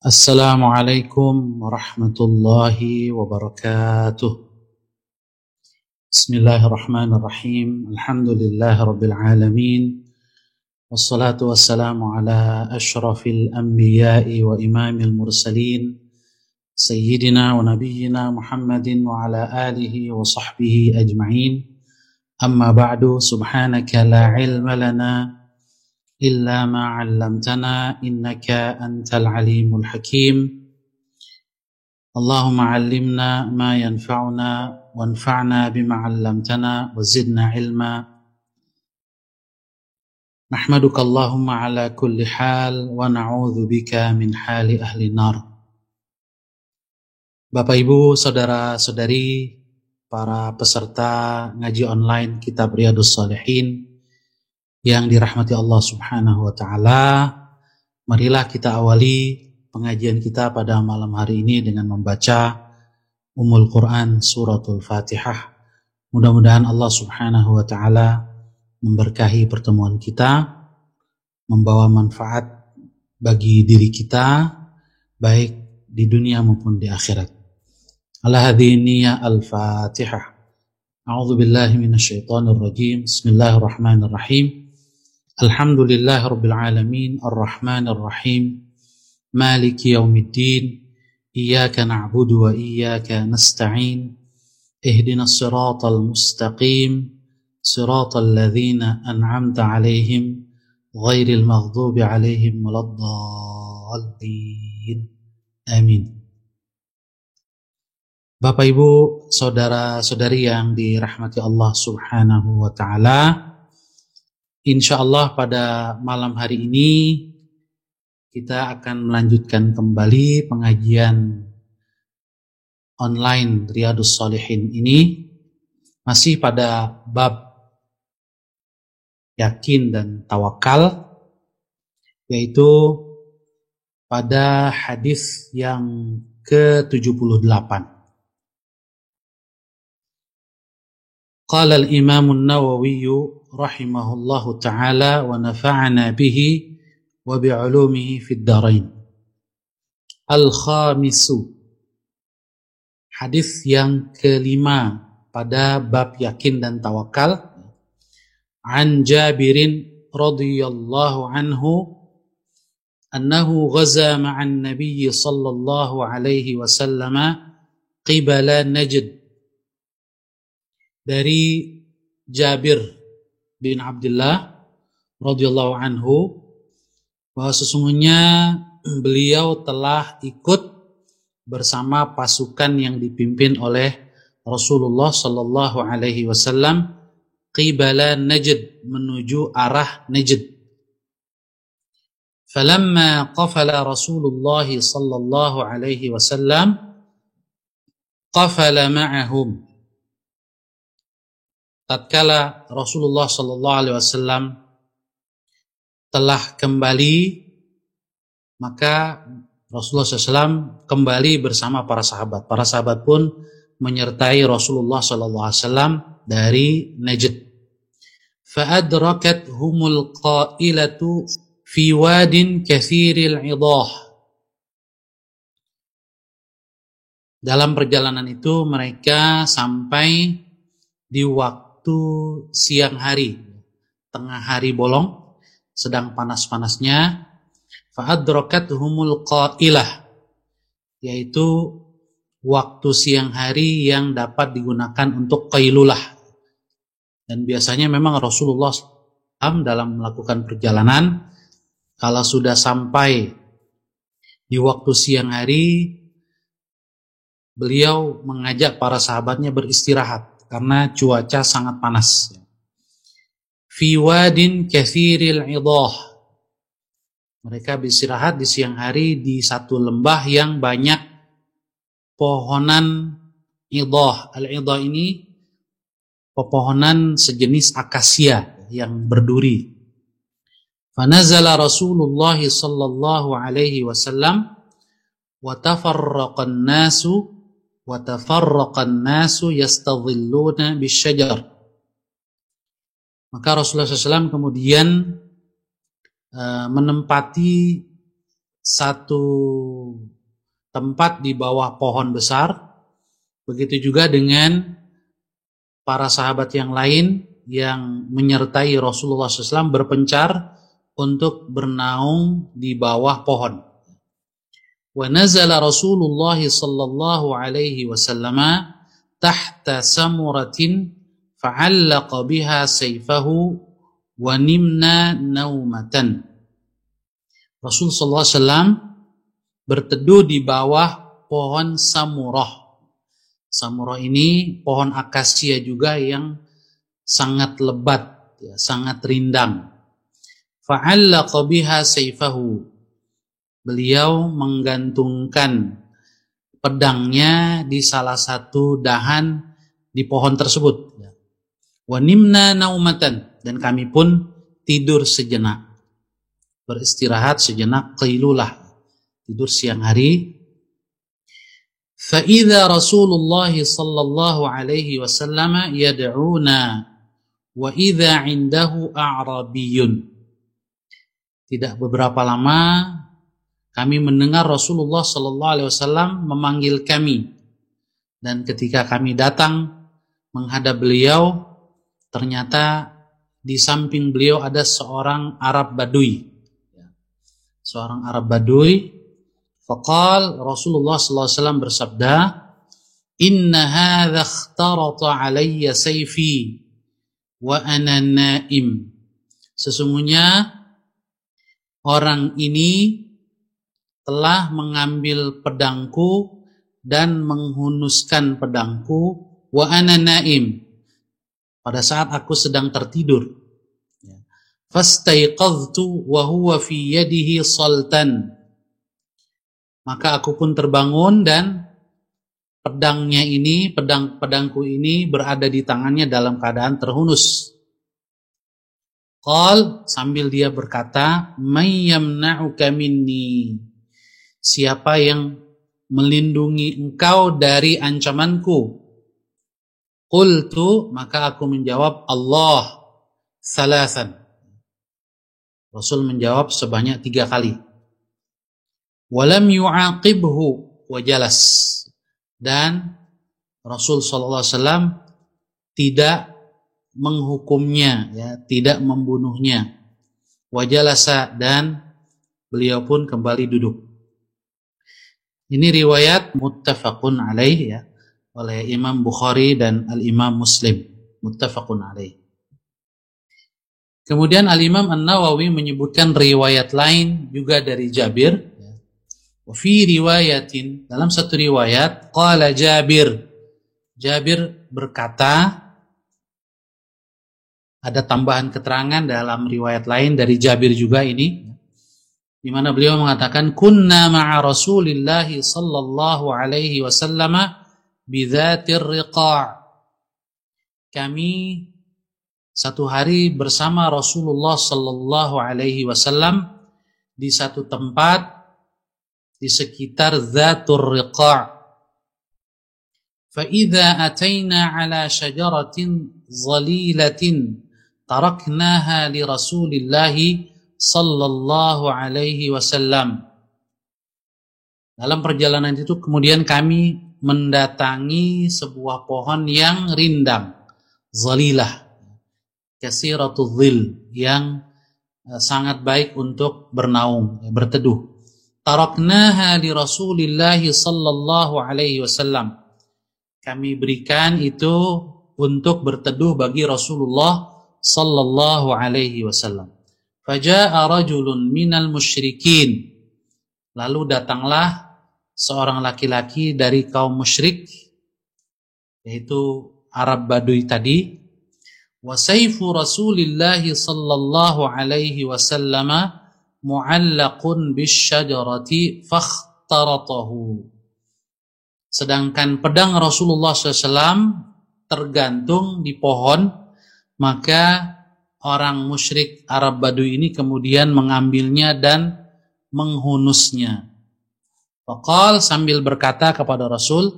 Assalamualaikum warahmatullahi wabarakatuh. Bismillahirrahmanirrahim. Alhamdulillahi rabbil alamin. Wassalatu wassalamu ala ashrafil anbiya'i wa imamil mursalin. Sayyidina wa nabiyyina Muhammadin wa ala alihi wa sahbihi ajma'in. Amma ba'du, subhanaka la ilma lana إلا ما علمتنا إنك أنت العليم الحكيم اللهم علمنا ما ينفعنا وانفعنا بما علمتنا وزدنا علما نحمدك اللهم على كل حال ونعوذ بك من حال أهل النار. Bapak Ibu, saudara-saudari, para peserta ngaji online Kitab Riyadhus Shalihin yang dirahmati Allah Subhanahu wa taala, marilah kita awali pengajian kita pada malam hari ini dengan membaca Ummul Quran suratul Fatihah. Mudah-mudahan Allah Subhanahu wa taala memberkahi pertemuan kita, membawa manfaat bagi diri kita baik di dunia maupun di akhirat. Ala hadhihi niyyah al-Fatihah. A'udzu billahi minasyaitonir rajim. Bismillahirrahmanirrahim. Alhamdulillahi rabbil alamin, arrahmanir rahim, maliki yaumiddin, iyyaka na'budu wa iyyaka nasta'in, ihdinas siratal mustaqim, siratal ladzina an'amta 'alaihim, ghairil maghdubi 'alaihim waladdallin. Amin. Bapak Ibu, saudara-saudari yang dirahmati Allah Subhanahu wa taala, insyaallah pada malam hari ini kita akan melanjutkan kembali pengajian online Riyadhus Shalihin ini, masih pada bab yakin dan tawakal, yaitu pada hadis yang ke-78. Qala al-Imam an-Nawawi rahimahullahu ta'ala wa nafa'ana bihi wa bi'ulumihi fid darain. Al-khamisu, hadis yang kelima pada bab yakin dan tawakal. An Jabirin radhiyallahu anhu annahu ghaza ma'an nabiyyi sallallahu alaihi wasallam qibala Najd. Dari Jabir bin Abdullah radhiyallahu anhu bahwa sesungguhnya beliau telah ikut bersama pasukan yang dipimpin oleh Rasulullah sallallahu alaihi wasallam qibala Najd, menuju arah Najd. Falamma qafala Rasulullah sallallahu alaihi wasallam qafala ma'ahum. Tatkala Rasulullah sallallahu alaihi wasallam telah kembali, maka Rasulullah SAW kembali bersama para sahabat. Para sahabat pun menyertai Rasulullah sallallahu alaihi wasallam dari Najd. Fa'adrakat humul qailatu fi wadin katsiril idah. Dalam perjalanan itu mereka sampai di waktu siang hari, tengah hari bolong, sedang panas-panasnya. Fa'adrakat humul qailah, yaitu waktu siang hari yang dapat digunakan untuk qailulah. Dan biasanya memang Rasulullah SAW dalam melakukan perjalanan, kalau sudah sampai di waktu siang hari, beliau mengajak para sahabatnya beristirahat karena cuaca sangat panas. Fi wadin katsiril idah. Mereka beristirahat di siang hari di satu lembah yang banyak pohonan idah. Al-idah ini pepohonan sejenis akasia yang berduri. Fanazala Rasulullah sallallahu alaihi wasallam wa tafarraqan nasu yastadhilluna bisyajar. Maka Rasulullah SAW kemudian menempati satu tempat di bawah pohon besar. Begitu juga dengan para sahabat yang lain yang menyertai Rasulullah SAW berpencar untuk bernaung di bawah pohon. Wa nazala Rasulullah sallallahu alaihi wasallam tahta samuratin fa'allaqa biha sayfahu wa nimna naumatan. Rasul sallallahu alaihi wasallam berteduh di bawah pohon samurah. Samurah ini pohon akasia juga yang sangat lebat, ya, sangat rindang. Fa'allaqa biha sayfahu. Beliau menggantungkan pedangnya di salah satu dahan di pohon tersebut. Wa nimna naumatan, dan kami pun tidur sejenak. Beristirahat sejenak, qailulah, tidur siang hari. فَإِذَا رَسُولُ اللَّهِ صَلَّى اللَّهُ عَلَيْهِ وَسَلَّمَ يَدْعُونَا وَإِذَا عِنْدَهُ أَعْرَابِيٌّ. Tidak beberapa lama kami mendengar Rasulullah sallallahu alaihi wasallam memanggil kami, dan ketika kami datang menghadap beliau, ternyata di samping beliau ada seorang Arab Badui. Seorang Arab Badui. Faqal, Rasulullah sallallahu alaihi wasallam bersabda, "Inna hadza ikhtarata alayya sayfi wa ana naim." Sesungguhnya orang ini telah mengambil pedangku dan menghunuskan pedangku, wa ana naim, pada saat aku sedang tertidur. Fastaiqadhtu wa huwa fi yadihi saltan. Maka aku pun terbangun dan pedangnya ini, pedangku ini berada di tangannya dalam keadaan terhunus. Qal, sambil dia berkata, "May yamna'uka minni?" Siapa yang melindungi engkau dari ancamanku? Qultu, maka aku menjawab, Allah, salasan. Rasul menjawab sebanyak 3 kali. Walam yu'aqibhu wa jalas. Dan Rasul sallallahu alaihi wasallam tidak menghukumnya, ya, tidak membunuhnya. Wa jalasa, dan beliau pun kembali duduk. Ini riwayat muttafaqun alaih, ya, oleh Imam Bukhari dan Al-Imam Muslim. Muttafaqun alaih. Kemudian Al-Imam An-Nawawi menyebutkan riwayat lain juga dari Jabir. Fi riwayatin, dalam satu riwayat, qala Jabir berkata, ada tambahan keterangan dalam riwayat lain dari Jabir juga ini, di mana beliau mengatakan, kunna ma'a Rasulillah sallallahu alaihi wasallam bidzatir riqa'. Kami satu hari bersama Rasulullah sallallahu alaihi wasallam di satu tempat di sekitar Dzatur Riqa'. Fa idza ataina ala syajaratin zalilatin taraknaha li Rasulillah sallallahu alaihi wasallam. Dalam perjalanan itu kemudian kami mendatangi sebuah pohon yang rindang, zalilah, kasiratul dhil, yang sangat baik untuk bernaung, berteduh. Taraknaha li Rasulillah sallallahu alaihi wasallam. Kami berikan itu untuk berteduh bagi Rasulullah sallallahu alaihi wasallam. Faja'a rajulun minal musyrikin. Lalu datanglah seorang laki-laki dari kaum musyrik, yaitu Arab Badui tadi. Wa sayfu Rasulillah sallallahu alaihi wasallam mu'allaqun bisyajarati fakhtaratahu. Sedangkan pedang Rasulullah SAW tergantung di pohon, maka orang musyrik Arab Badui ini kemudian mengambilnya dan menghunusnya. Faqal, sambil berkata kepada Rasul,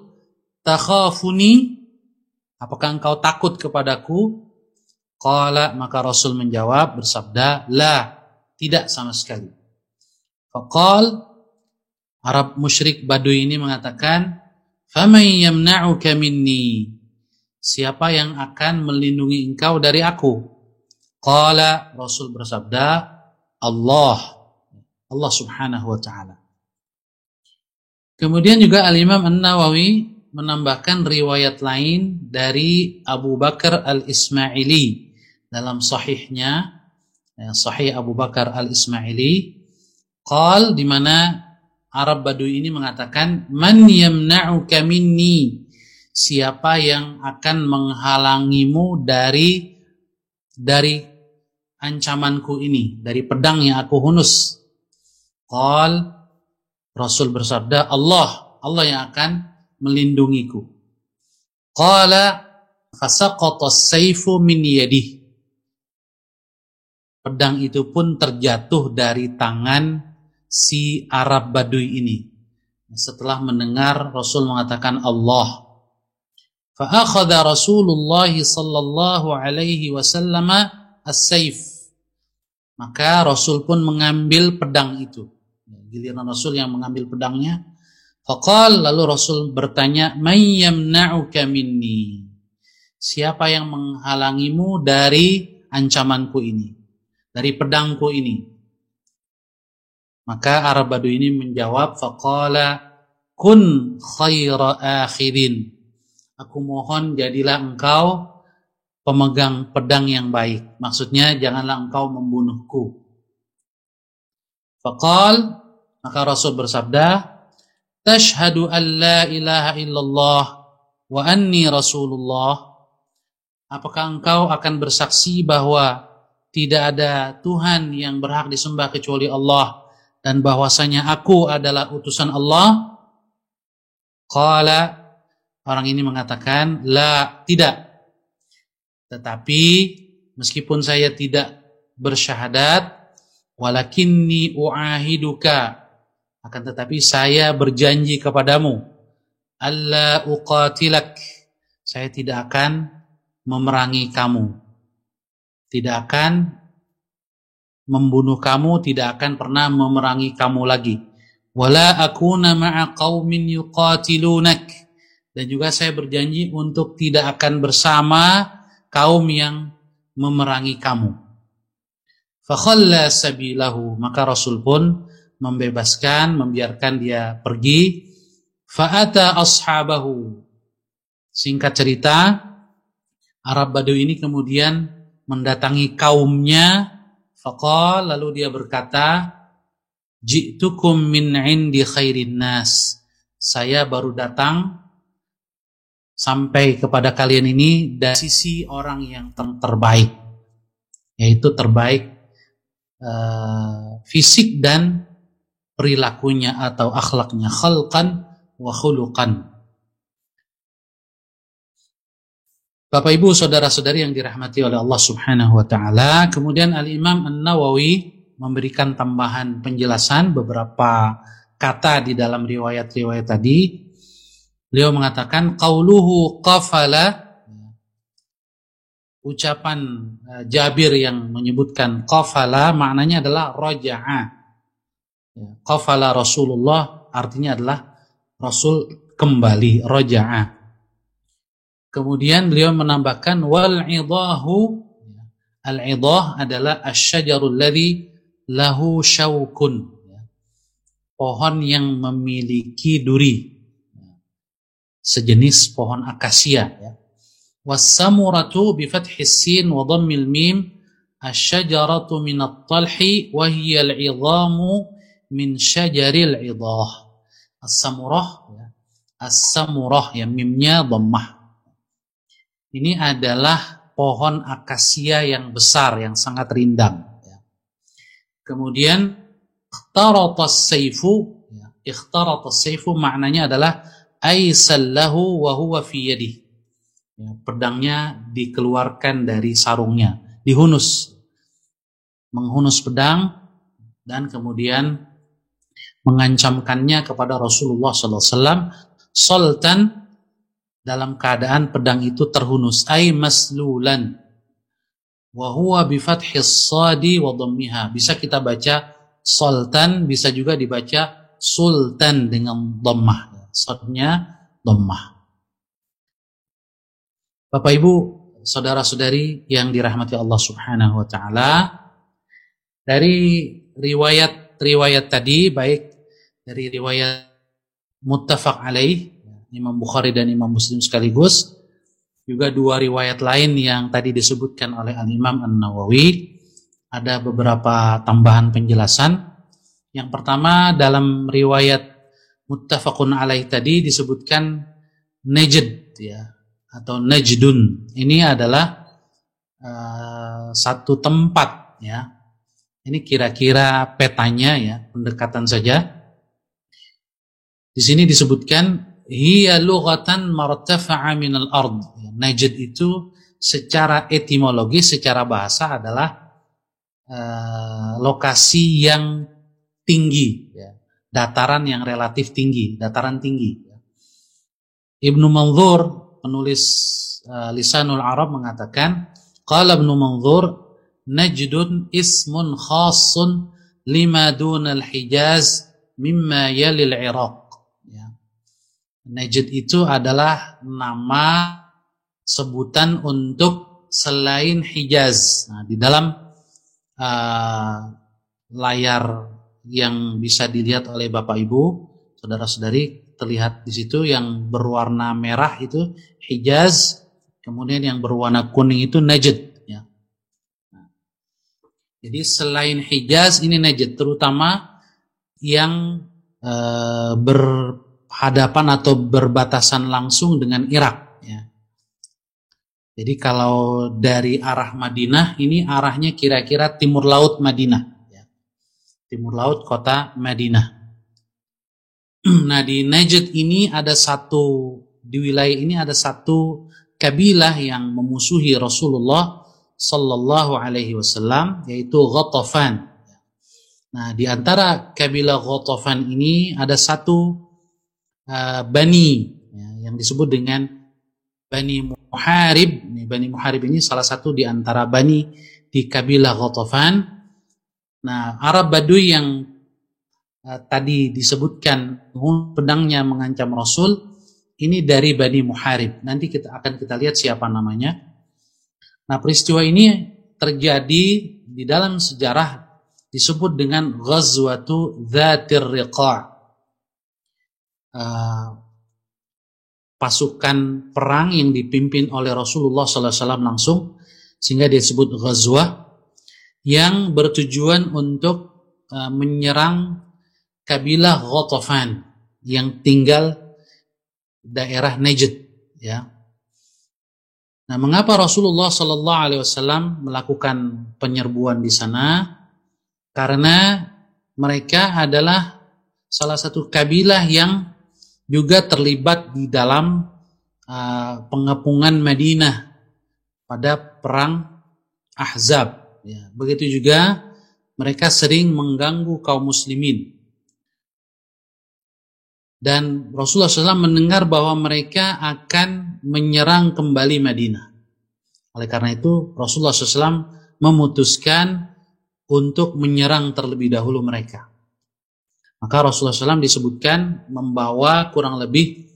takhafuni, apakah engkau takut kepadaku? Qala, maka Rasul menjawab bersabda, la, tidak sama sekali. Faqal, Arab musyrik Baduy ini mengatakan, "Faman yamna'uka minni?" Siapa yang akan melindungi engkau dari aku? Qala, Rasul bersabda, Allah. Allah Subhanahu wa taala. Kemudian juga Al-Imam An-Nawawi menambahkan riwayat lain dari Abu Bakar Al-Ismaili dalam sahihnya, Sahih Abu Bakar Al-Ismaili, qal, di mana Arab Baduy ini mengatakan, "Man yamna'uka minni?" Siapa yang akan menghalangimu dari ancamanku ini, dari pedang yang aku hunus? Qal, Rasul bersabda, Allah yang akan melindungiku. Qala fasaqata as-sayfu min yadihi. Pedang itu pun terjatuh dari tangan si Arab Baduy ini setelah mendengar Rasul mengatakan Allah. Fa akhadha Rasulullah sallallahu alaihi wasallam as-sayf. Maka Rasul pun mengambil pedang itu. Giliran Rasul yang mengambil pedangnya. Faqal, lalu Rasul bertanya, "May yamna'uka minni?" Siapa yang menghalangimu dari ancamanku ini, dari pedangku ini? Maka Arab Baduy ini menjawab, faqala kun khaira akhirin. Aku mohon jadilah engkau pemegang pedang yang baik. Maksudnya janganlah engkau membunuhku. Faqal, maka Rasul bersabda, tashhadu an la ilaha illallah wa anni rasulullah. Apakah engkau akan bersaksi bahwa tidak ada Tuhan yang berhak disembah kecuali Allah dan bahwasanya aku adalah utusan Allah? Qala, orang ini mengatakan, la, tidak. Tetapi meskipun saya tidak bersyahadat, walakinni uahiduka, akan tetapi saya berjanji kepadamu, alla uqatilak, saya tidak akan memerangi kamu, tidak akan membunuh kamu, tidak akan pernah memerangi kamu lagi. Wala akuna ma'a qaumin yuqatilunak, dan juga saya berjanji untuk tidak akan bersama kaum yang memerangi kamu. Fakhalla sabilahu, maka Rasul pun membebaskan, membiarkan dia pergi. Fa'ata ashabahu, singkat cerita, Arab Baduy ini kemudian mendatangi kaumnya. Faqal, lalu dia berkata, ji'tukum min indi khairin nas, saya baru datang sampai kepada kalian ini dari sisi orang yang terbaik, yaitu terbaik fisik dan perilakunya atau akhlaknya, khalqan wa khuluqan. Bapak Ibu saudara-saudari yang dirahmati oleh Allah Subhanahu wa taala, kemudian Al-Imam An-Nawawi memberikan tambahan penjelasan beberapa kata di dalam riwayat-riwayat tadi. Beliau mengatakan qauluhu qafala, ucapan Jabir yang menyebutkan qafala maknanya adalah raja'a. Qafala Rasulullah artinya adalah Rasul kembali, raja'a. Kemudian beliau menambahkan wal idahu, al-idah adalah asy-syajarul ladzi lahu syaukun, pohon yang memiliki duri, sejenis pohon akasia. Was-samuratu bi fathis sin wa dhammil mim, asy-syajaratu min at-talhi wa hiya al-idhamu min syajaril idah. As-samurah, as-samurah yang mimnya dhammah. Ini adalah pohon akasia yang besar, yang sangat rindang. Kemudian ikhtaratas sayfu maknanya adalah aisallahu wa huwa fi yadihi. Pedangnya dikeluarkan dari sarungnya, dihunus. Menghunus pedang dan kemudian mengancamkannya kepada Rasulullah sallallahu alaihi wasallam sultan, dalam keadaan pedang itu terhunus, ay maslulan, wa huwa bi fathis shadi wa dhammiha. Bisa kita baca sultan, bisa juga dibaca sultan dengan dhammah. Shadnya dhammah. Bapak Ibu, saudara-saudari yang dirahmati Allah Subhanahu wa taala, dari riwayat tadi, baik dari riwayat muttafaq alaih Imam Bukhari dan Imam Muslim sekaligus, juga dua riwayat lain yang tadi disebutkan oleh Al-Imam An-Nawawi, ada beberapa tambahan penjelasan. Yang pertama, dalam riwayat muttafaqun alaih tadi disebutkan Najd, ya, atau Najdun. Ini adalah satu tempat, ya. Ini kira-kira petanya, ya, pendekatan saja. Di sini disebutkan hiya lughatan martafa'a minal ard. Najd itu secara etimologi, secara bahasa adalah lokasi yang tinggi, ya. Dataran yang relatif tinggi, dataran tinggi. Ibnu Manzur, penulis Lisanul Arab, mengatakan, qala Ibnu Manzur, Najdun ismun khassun lima dunal Hijaz mimma yalil Iraq. Ya. Najd itu adalah nama sebutan untuk selain Hijaz. Nah, di dalam layar yang bisa dilihat oleh Bapak Ibu, saudara-saudari, terlihat di situ yang berwarna merah itu Hijaz, kemudian yang berwarna kuning itu Najd, ya. Nah, jadi selain Hijaz ini Najd, terutama yang berhadapan atau berbatasan langsung dengan Irak, ya. Jadi kalau dari arah Madinah, ini arahnya kira-kira timur laut Madinah, ya. Timur laut kota Madinah. Nah, di Najd ini di wilayah ini ada satu kabilah yang memusuhi Rasulullah sallallahu alaihi wasallam, yaitu Ghatafan. Nah, di antara kabilah Ghatafan ini ada satu bani, ya, yang disebut dengan Bani Muharib. Bani Muharib ini salah satu di antara bani di kabilah Ghatafan. Nah, Arab Baduy yang tadi disebutkan pedangnya mengancam Rasul, ini dari Bani Muharib. Nanti kita lihat siapa namanya. Nah, peristiwa ini terjadi di dalam sejarah disebut dengan Ghazwatu Dzatir Riqa'. Pasukan perang yang dipimpin oleh Rasulullah SAW langsung, sehingga disebut Ghazwah, yang bertujuan untuk menyerang kabilah Ghatafan yang tinggal daerah Najd, ya. Nah, mengapa Rasulullah SAW melakukan penyerbuan di sana? Karena mereka adalah salah satu kabilah yang juga terlibat di dalam pengepungan Madinah pada perang Ahzab, ya. Begitu juga mereka sering mengganggu kaum muslimin. Dan Rasulullah SAW mendengar bahwa mereka akan menyerang kembali Madinah. Oleh karena itu Rasulullah SAW memutuskan untuk menyerang terlebih dahulu mereka. Maka Rasulullah SAW disebutkan membawa kurang lebih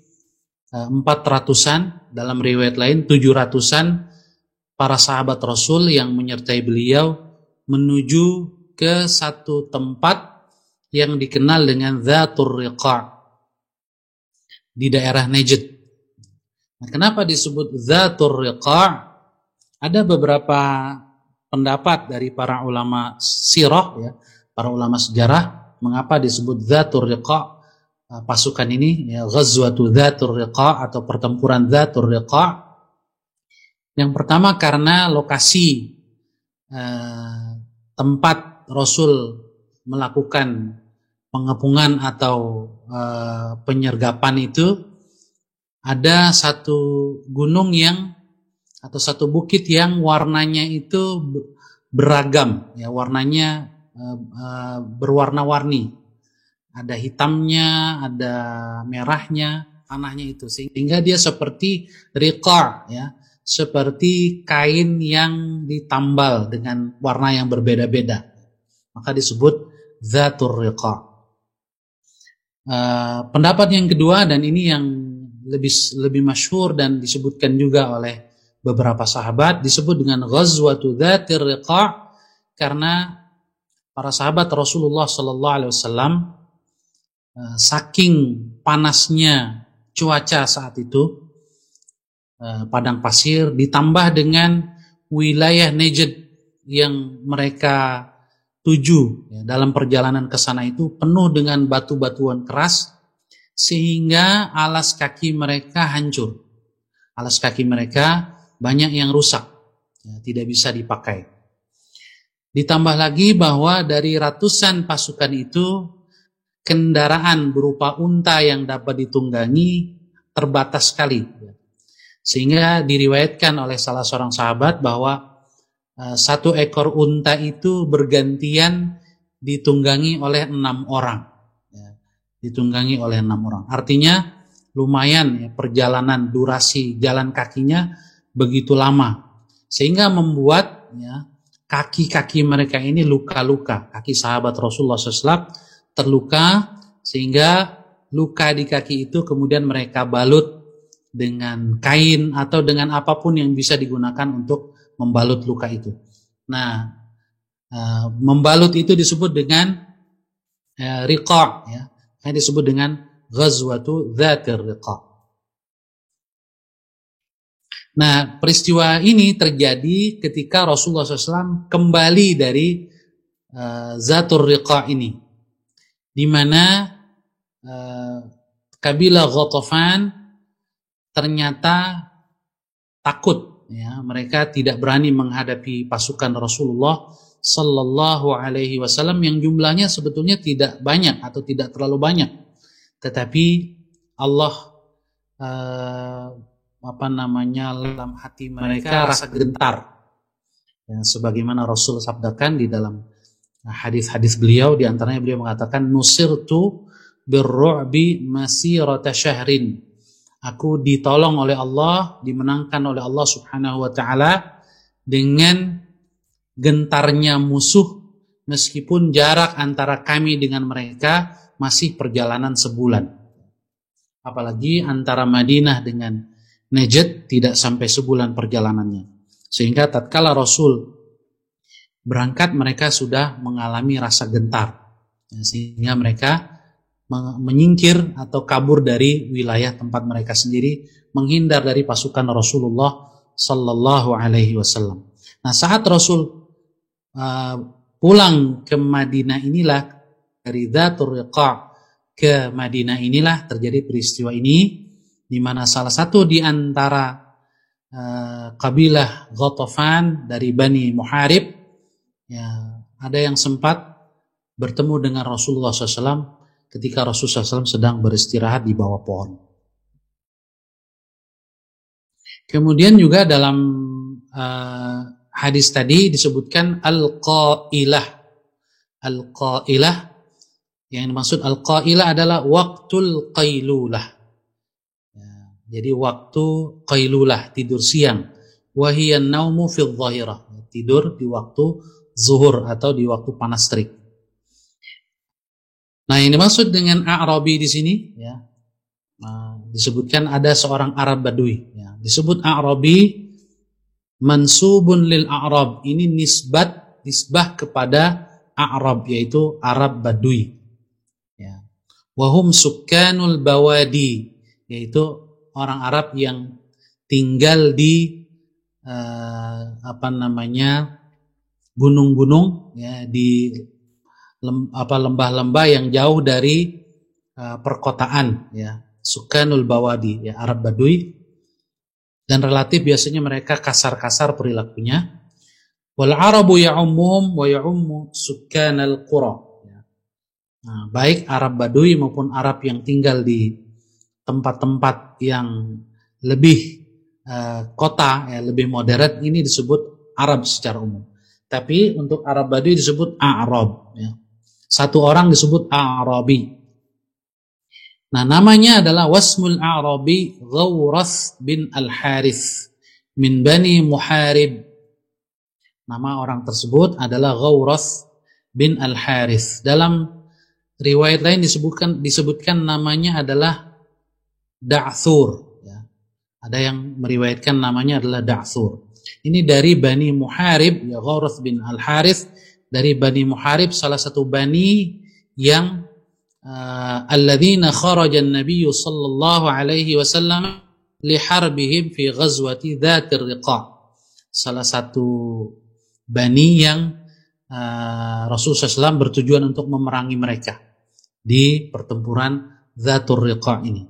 400-an, dalam riwayat lain 700-an para sahabat Rasul yang menyertai beliau menuju ke satu tempat yang dikenal dengan Dzatur Riqa' di daerah Najd. Nah, kenapa disebut Dzatur Riqa'? Ada beberapa pendapat dari para ulama sirah, ya, para ulama sejarah, mengapa disebut Dzatur Riqa', pasukan ini, ya, Ghazwatu Dzatur Riqa' atau pertempuran Dzatur Riqa'. Yang pertama karena lokasi tempat Rasul melakukan pengepungan atau penyergapan itu, ada satu gunung atau satu bukit yang warnanya itu beragam, ya, warnanya berwarna-warni, ada hitamnya, ada merahnya, tanahnya itu, sehingga dia seperti riqa', ya, seperti kain yang ditambal dengan warna yang berbeda-beda, maka disebut Dzatur Riqa'. Pendapat yang kedua, dan ini yang lebih masyhur dan disebutkan juga oleh beberapa sahabat, disebut dengan Ghazwatu Dzatir Riqa' karena para sahabat Rasulullah sallallahu alaihi wasallam saking panasnya cuaca saat itu, padang pasir ditambah dengan wilayah Najd yang mereka tuju dalam perjalanan ke sana itu penuh dengan batu-batuan keras sehingga alas kaki mereka hancur. Alas kaki mereka banyak yang rusak, tidak bisa dipakai. Ditambah lagi bahwa dari ratusan pasukan itu kendaraan berupa unta yang dapat ditunggangi terbatas sekali. Sehingga diriwayatkan oleh salah seorang sahabat bahwa satu ekor unta itu bergantian ditunggangi oleh 6 orang. Ditunggangi oleh 6 orang. Artinya lumayan ya, perjalanan durasi jalan kakinya begitu lama. Sehingga membuat ya, kaki-kaki mereka ini luka-luka. Kaki sahabat Rasulullah SAW terluka, sehingga luka di kaki itu kemudian mereka balut dengan kain atau dengan apapun yang bisa digunakan untuk membalut luka itu. Nah, membalut itu disebut dengan riqa', ya. Yang disebut dengan Ghazwatu Dzatir Riqa'. Nah, peristiwa ini terjadi ketika Rasulullah SAW kembali dari Dzatur Riqa' ini, di mana kabilah Ghatafan ternyata takut. Ya, mereka tidak berani menghadapi pasukan Rasulullah Sallallahu Alaihi Wasallam yang jumlahnya sebetulnya tidak banyak atau tidak terlalu banyak, tetapi Allah dalam hati mereka rasa gentar. Ya, sebagaimana Rasul sabdakan di dalam hadis-hadis beliau, di antaranya beliau mengatakan nusirtu birru'bi masirata syahrin. Aku ditolong oleh Allah, dimenangkan oleh Allah Subhanahu wa taala dengan gentarnya musuh meskipun jarak antara kami dengan mereka masih perjalanan sebulan. Apalagi antara Madinah dengan Najd tidak sampai sebulan perjalanannya. Sehingga tatkala Rasul berangkat mereka sudah mengalami rasa gentar. Sehingga mereka menyingkir atau kabur dari wilayah tempat mereka sendiri, menghindar dari pasukan Rasulullah Sallallahu Alaihi Wasallam. Nah, saat Rasul pulang ke Madinah inilah, dari Dzatur Riqa' ke Madinah inilah terjadi peristiwa ini, di mana salah satu di antara kabilah Ghatafan dari Bani Muharib, ya, ada yang sempat bertemu dengan Rasulullah SAW ketika Rasulullah SAW sedang beristirahat di bawah pohon. Kemudian juga dalam hadis tadi disebutkan al-qailah. Al-qailah, yang dimaksud al-qailah adalah waktul qailulah. Ya, jadi waktu qailulah, tidur siang. Wahiyan naumu fil dhahirah, tidur di waktu zuhur atau di waktu panas terik. Nah, yang dimaksud dengan A'rabi di sini, ya, disebutkan ada seorang Arab Badui. Ya, disebut A'rabi mansubun lil A'rab. Ini nisbah kepada A'rab, yaitu Arab Badui. Ya. Wahum sukkanul bawadi, yaitu orang Arab yang tinggal di gunung-gunung, ya, di lembah-lembah yang jauh dari perkotaan, ya, Sukanul Bawadi, ya, Arab Badui, dan relatif biasanya mereka kasar-kasar perilakunya. Wal Arabu ya'ummuhum wa ya'ummu sukanal qura. Ya. Nah, baik Arab Badui maupun Arab yang tinggal di tempat-tempat yang lebih kota, ya, lebih modern, ini disebut Arab secara umum. Tapi untuk Arab Badui disebut A'rab, ya. Satu orang disebut A'rabi. Nah, namanya adalah wasmul A'rabi Ghawras bin Al-Harith min Bani Muharib. Nama orang tersebut adalah Ghawras bin Al-Harith. Dalam Riwayat lain disebutkan namanya adalah Da'thur. Ya. Ada yang meriwayatkan namanya adalah Da'thur. Ini dari Bani Muharib, ya, Ghawrath bin Al-Harith, dari Bani Muharib, salah satu bani yang alladzina kharaja an-nabiy sallallahu alaihi wasallam li harbihim fi ghazwati Dzatir Riqa'. Salah satu bani yang Rasulullah SAW bertujuan untuk memerangi mereka di pertempuran Dzatur Riqa' ini.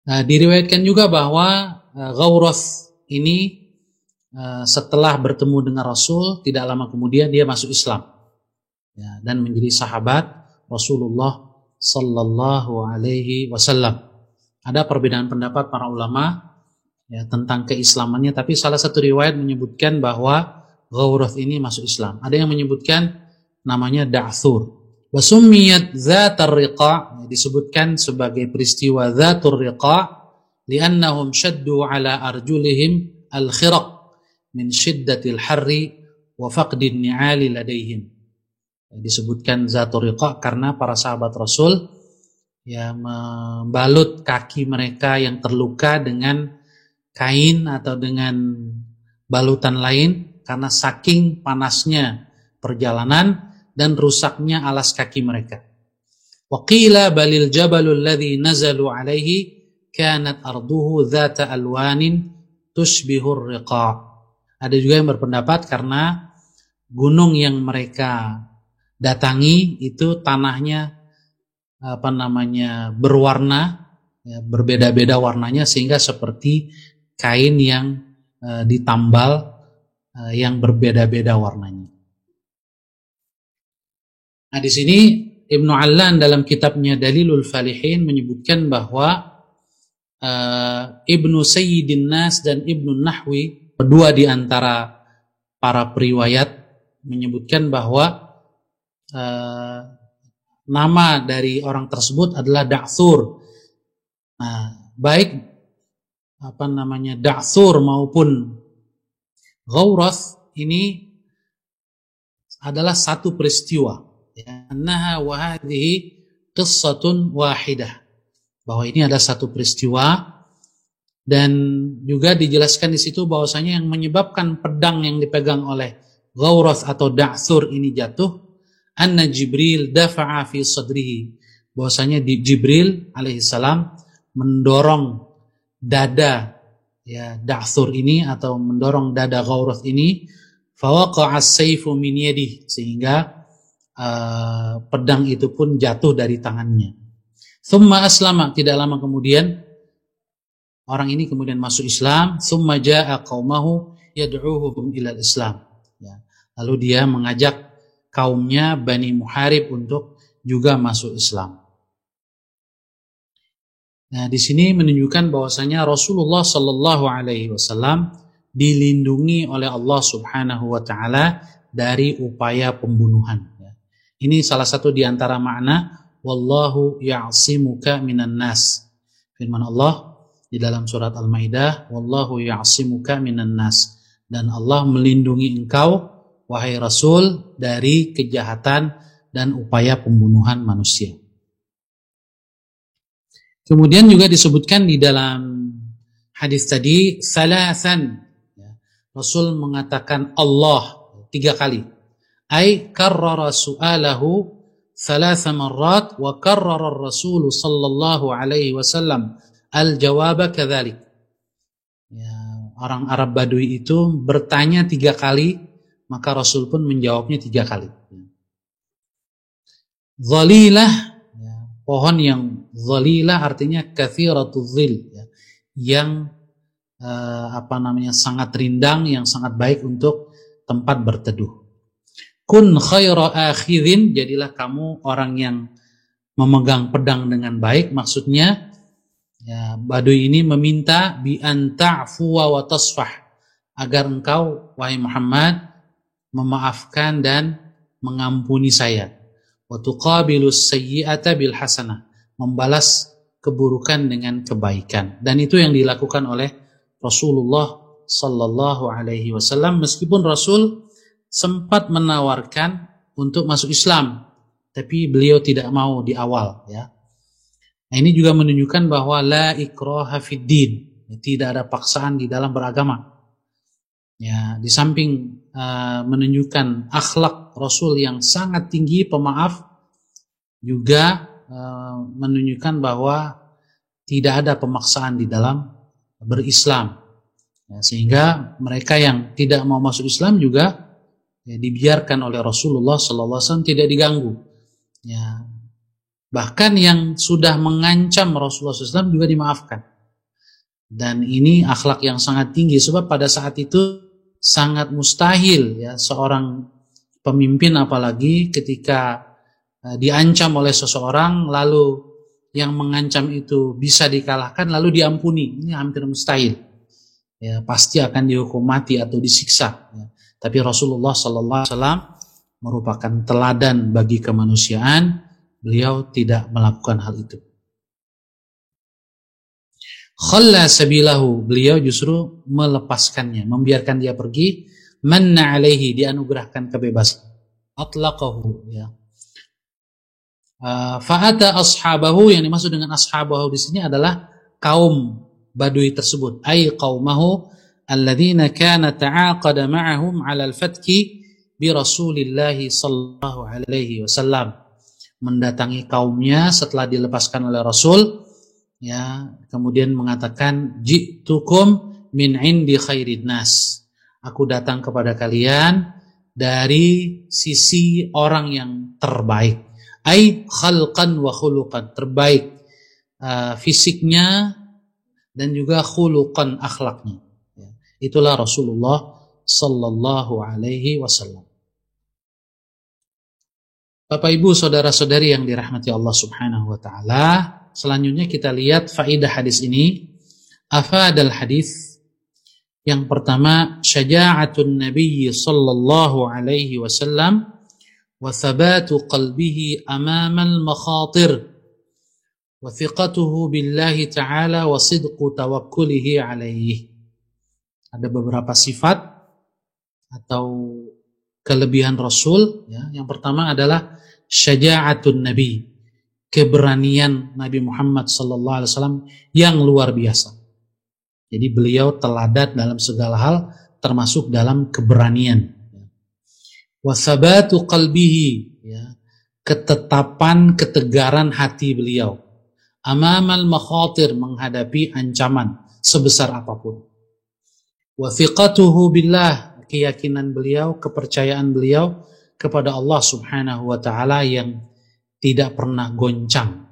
Diriwayatkan juga bahwa Ghawrath ini setelah bertemu dengan Rasul, tidak lama kemudian dia masuk Islam, ya, dan menjadi sahabat Rasulullah sallallahu alaihi wasallam. Ada perbedaan pendapat para ulama, ya, tentang keislamannya, tapi salah satu riwayat menyebutkan bahwa Ghawrath ini masuk Islam. Ada yang menyebutkan namanya Da'thur. Wa summiyat Dzatur Riqa', disebutkan sebagai peristiwa Dzatur Riqa' li'annahum shaddu ala arjulihim al-khiraq min shiddatil harri wa faqdin ni'ali ladaihim. Disebutkan Dzatur Riqa' karena para sahabat Rasul, ya, membalut kaki mereka yang terluka dengan kain atau dengan balutan lain karena saking panasnya perjalanan dan rusaknya alas kaki mereka. Wa qila balil jabalul ladzi nazalu alaihi kanat arduhu dzata alwanin tushbihur riqa'. Ada juga yang berpendapat karena gunung yang mereka datangi itu tanahnya berwarna, ya, berbeda-beda warnanya sehingga seperti kain yang ditambal yang berbeda-beda warnanya. Nah, di sini Ibnu Allan dalam kitabnya Dalilul Falihin menyebutkan bahwa Ibnu Sayyidin Nas dan Ibnu Nahwi, kedua di antara para periwayat, menyebutkan bahwa nama dari orang tersebut adalah Da'thur. Nah, baik Da'thur maupun Ghawrath ini adalah satu peristiwa. Annaha wa hadhihi qissatun wahidah. Bahwa ini adalah satu peristiwa, dan juga dijelaskan di situ bahwasanya yang menyebabkan pedang yang dipegang oleh Ghawrath atau Da'thur ini jatuh, anna Jibril dafa'a fi sadrihi. Bahwasanya Jibril alaihissalam mendorong dada, ya, Da'thur ini atau mendorong dada Ghawrath ini, fawaqa'a as-sayfu min yadihi, sehingga pedang itu pun jatuh dari tangannya. Thumma aslama, tidak lama kemudian orang ini kemudian masuk Islam. Thumma ja'a qaumahu yad'uuhum ila Islam, ya. Lalu dia mengajak kaumnya Bani Muharib untuk juga masuk Islam. Nah, di sini menunjukkan bahwasanya Rasulullah sallallahu alaihi wasallam dilindungi oleh Allah Subhanahu wa taala dari upaya pembunuhan. Ini salah satu di antara makna wallahu ya'simuka minan nas. Firman Allah di dalam surat Al-Maidah, wallahu ya'simuka minan nas, dan Allah melindungi engkau wahai Rasul dari kejahatan dan upaya pembunuhan manusia. Kemudian juga disebutkan di dalam hadis tadi salasan, ya, Rasul mengatakan Allah 3 kali. Ay karrara su'alahu 3 marrat wa karrara ar-rasul sallallahu alaihi wasallam al-jawaba kadzalik. Ya, orang Arab Badui itu bertanya 3 kali, maka Rasul pun menjawabnya 3 kali. Dhalilah, ya, pohon yang dhalilah artinya katsiratuz zil, ya, yang sangat rindang, yang sangat baik untuk tempat berteduh. Kun khaira akhidhin, jadilah kamu orang yang memegang pedang dengan baik. Maksudnya, ya, Badui ini meminta bi an ta'fuwa wa tasfah, agar engkau wahai Muhammad memaafkan dan mengampuni saya. Wa tuqabilus sayyi'ata bil hasanah, membalas keburukan dengan kebaikan. Dan itu yang dilakukan oleh Rasulullah sallallahu alaihi wasallam, meskipun Rasul sempat menawarkan untuk masuk Islam, tapi beliau tidak mau di awal, ya. Nah, ini juga menunjukkan bahwa la ikraha fid din, tidak ada paksaan di dalam beragama. Ya, di samping menunjukkan akhlak Rasul yang sangat tinggi, pemaaf, juga menunjukkan bahwa tidak ada pemaksaan di dalam berislam. Ya, sehingga mereka yang tidak mau masuk Islam juga ya, dibiarkan oleh Rasulullah SAW, tidak diganggu. Ya, bahkan yang sudah mengancam Rasulullah SAW juga dimaafkan. Dan ini akhlak yang sangat tinggi, sebab pada saat itu sangat mustahil ya seorang pemimpin, apalagi ketika diancam oleh seseorang lalu yang mengancam itu bisa dikalahkan lalu diampuni. Ini hampir mustahil. Ya, pasti akan dihukum mati atau disiksa. Ya. Tapi Rasulullah SAW merupakan teladan bagi kemanusiaan. Beliau tidak melakukan hal itu. Khalla sabilahu, beliau justru melepaskannya, membiarkan dia pergi. Manna alaihi, dianugerahkan kebebasan. Atlaqahu, ya. Fa'ata ashabahu, yang dimaksud dengan ashabahu di sini adalah kaum Badui tersebut. Ay qaumahu alladzina kana ta'aqada ma'ahum 'ala al-fatki bi Rasulillah sallallahu alaihi wasallam. Mendatangi kaumnya setelah dilepaskan oleh Rasul, ya, kemudian mengatakan ji'tukum min 'indi khairin nas. Aku datang kepada kalian dari sisi orang yang terbaik. Ai khalqan wa khuluqan, terbaik fisiknya dan juga khuluqan, akhlaknya. Ya, itulah Rasulullah sallallahu alaihi wasallam. Bapak Ibu, saudara-saudari yang dirahmati Allah Subhanahu wa taala, selanjutnya kita lihat faidah hadis ini. Afadal hadis. Yang pertama, syaja'atun Nabi sallallahu alaihi wasallam wa thabatu qalbihi amama al-makhatir wa thiqatuhu billahi ta'ala wa sidqu tawakkulihi alaihi. Ada beberapa sifat atau kelebihan Rasul, ya. Yang pertama adalah syaja'atun Nabi, keberanian Nabi Muhammad sallallahu alaihi wasallam yang luar biasa. Jadi beliau teladan dalam segala hal, termasuk dalam keberanian. Wa thabatu qalbihi, ya, ketetapan, ketegaran hati beliau. Amamal makhatir, menghadapi ancaman sebesar apapun. Wa thiqatuhu billah, keyakinan beliau, kepercayaan beliau kepada Allah Subhanahu wa taala yang tidak pernah goncang.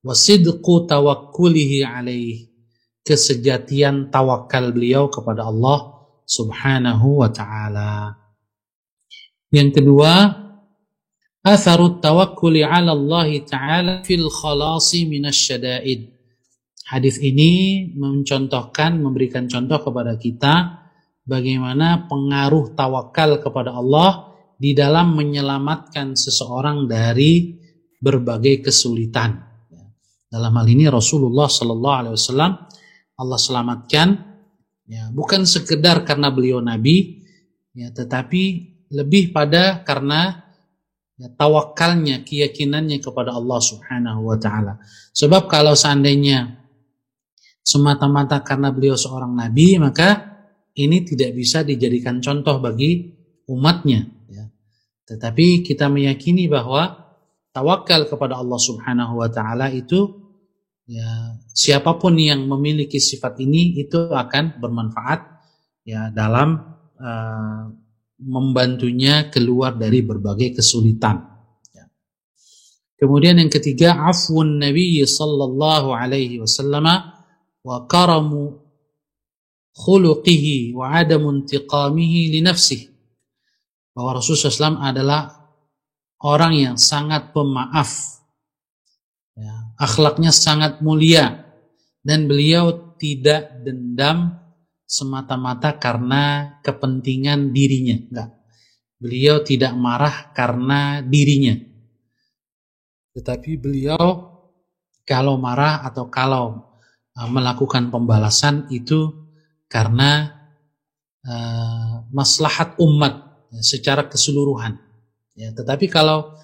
Wa sidqu tawakkulihi alaihi, kesejatian tawakal beliau kepada Allah Subhanahu wa taala. Yang kedua, atharut tawakkuli 'ala Allah taala fil khalasi minasyada'id. Hadis ini mencontohkan, memberikan contoh kepada kita bagaimana pengaruh tawakal kepada Allah di dalam menyelamatkan seseorang dari berbagai kesulitan. Dalam hal ini Rasulullah sallallahu alaihi wasallam Allah selamatkan, ya, bukan sekedar karena beliau nabi, ya, tetapi lebih pada karena ya, tawakalnya, keyakinannya kepada Allah Subhanahu wa taala. Sebab kalau seandainya semata-mata karena beliau seorang nabi, maka ini tidak bisa dijadikan contoh bagi umatnya, ya. Tetapi kita meyakini bahwa tawakal kepada Allah Subhanahu wa taala itu, ya, siapapun yang memiliki sifat ini itu akan bermanfaat, ya, dalam membantunya keluar dari berbagai kesulitan. Ya. Kemudian yang ketiga, afwun Nabi sallallahu alaihi wasallam wa karamu khuluqihi wa adamu intiqamihi li nafsihi. Bahwa Rasulullah SAW adalah orang yang sangat pemaaf, ya, akhlaknya sangat mulia, dan beliau tidak dendam semata-mata karena kepentingan dirinya. Enggak. Beliau tidak marah karena dirinya. Tetapi beliau kalau marah atau kalau melakukan pembalasan itu karena maslahat umat secara keseluruhan. Ya, tetapi kalau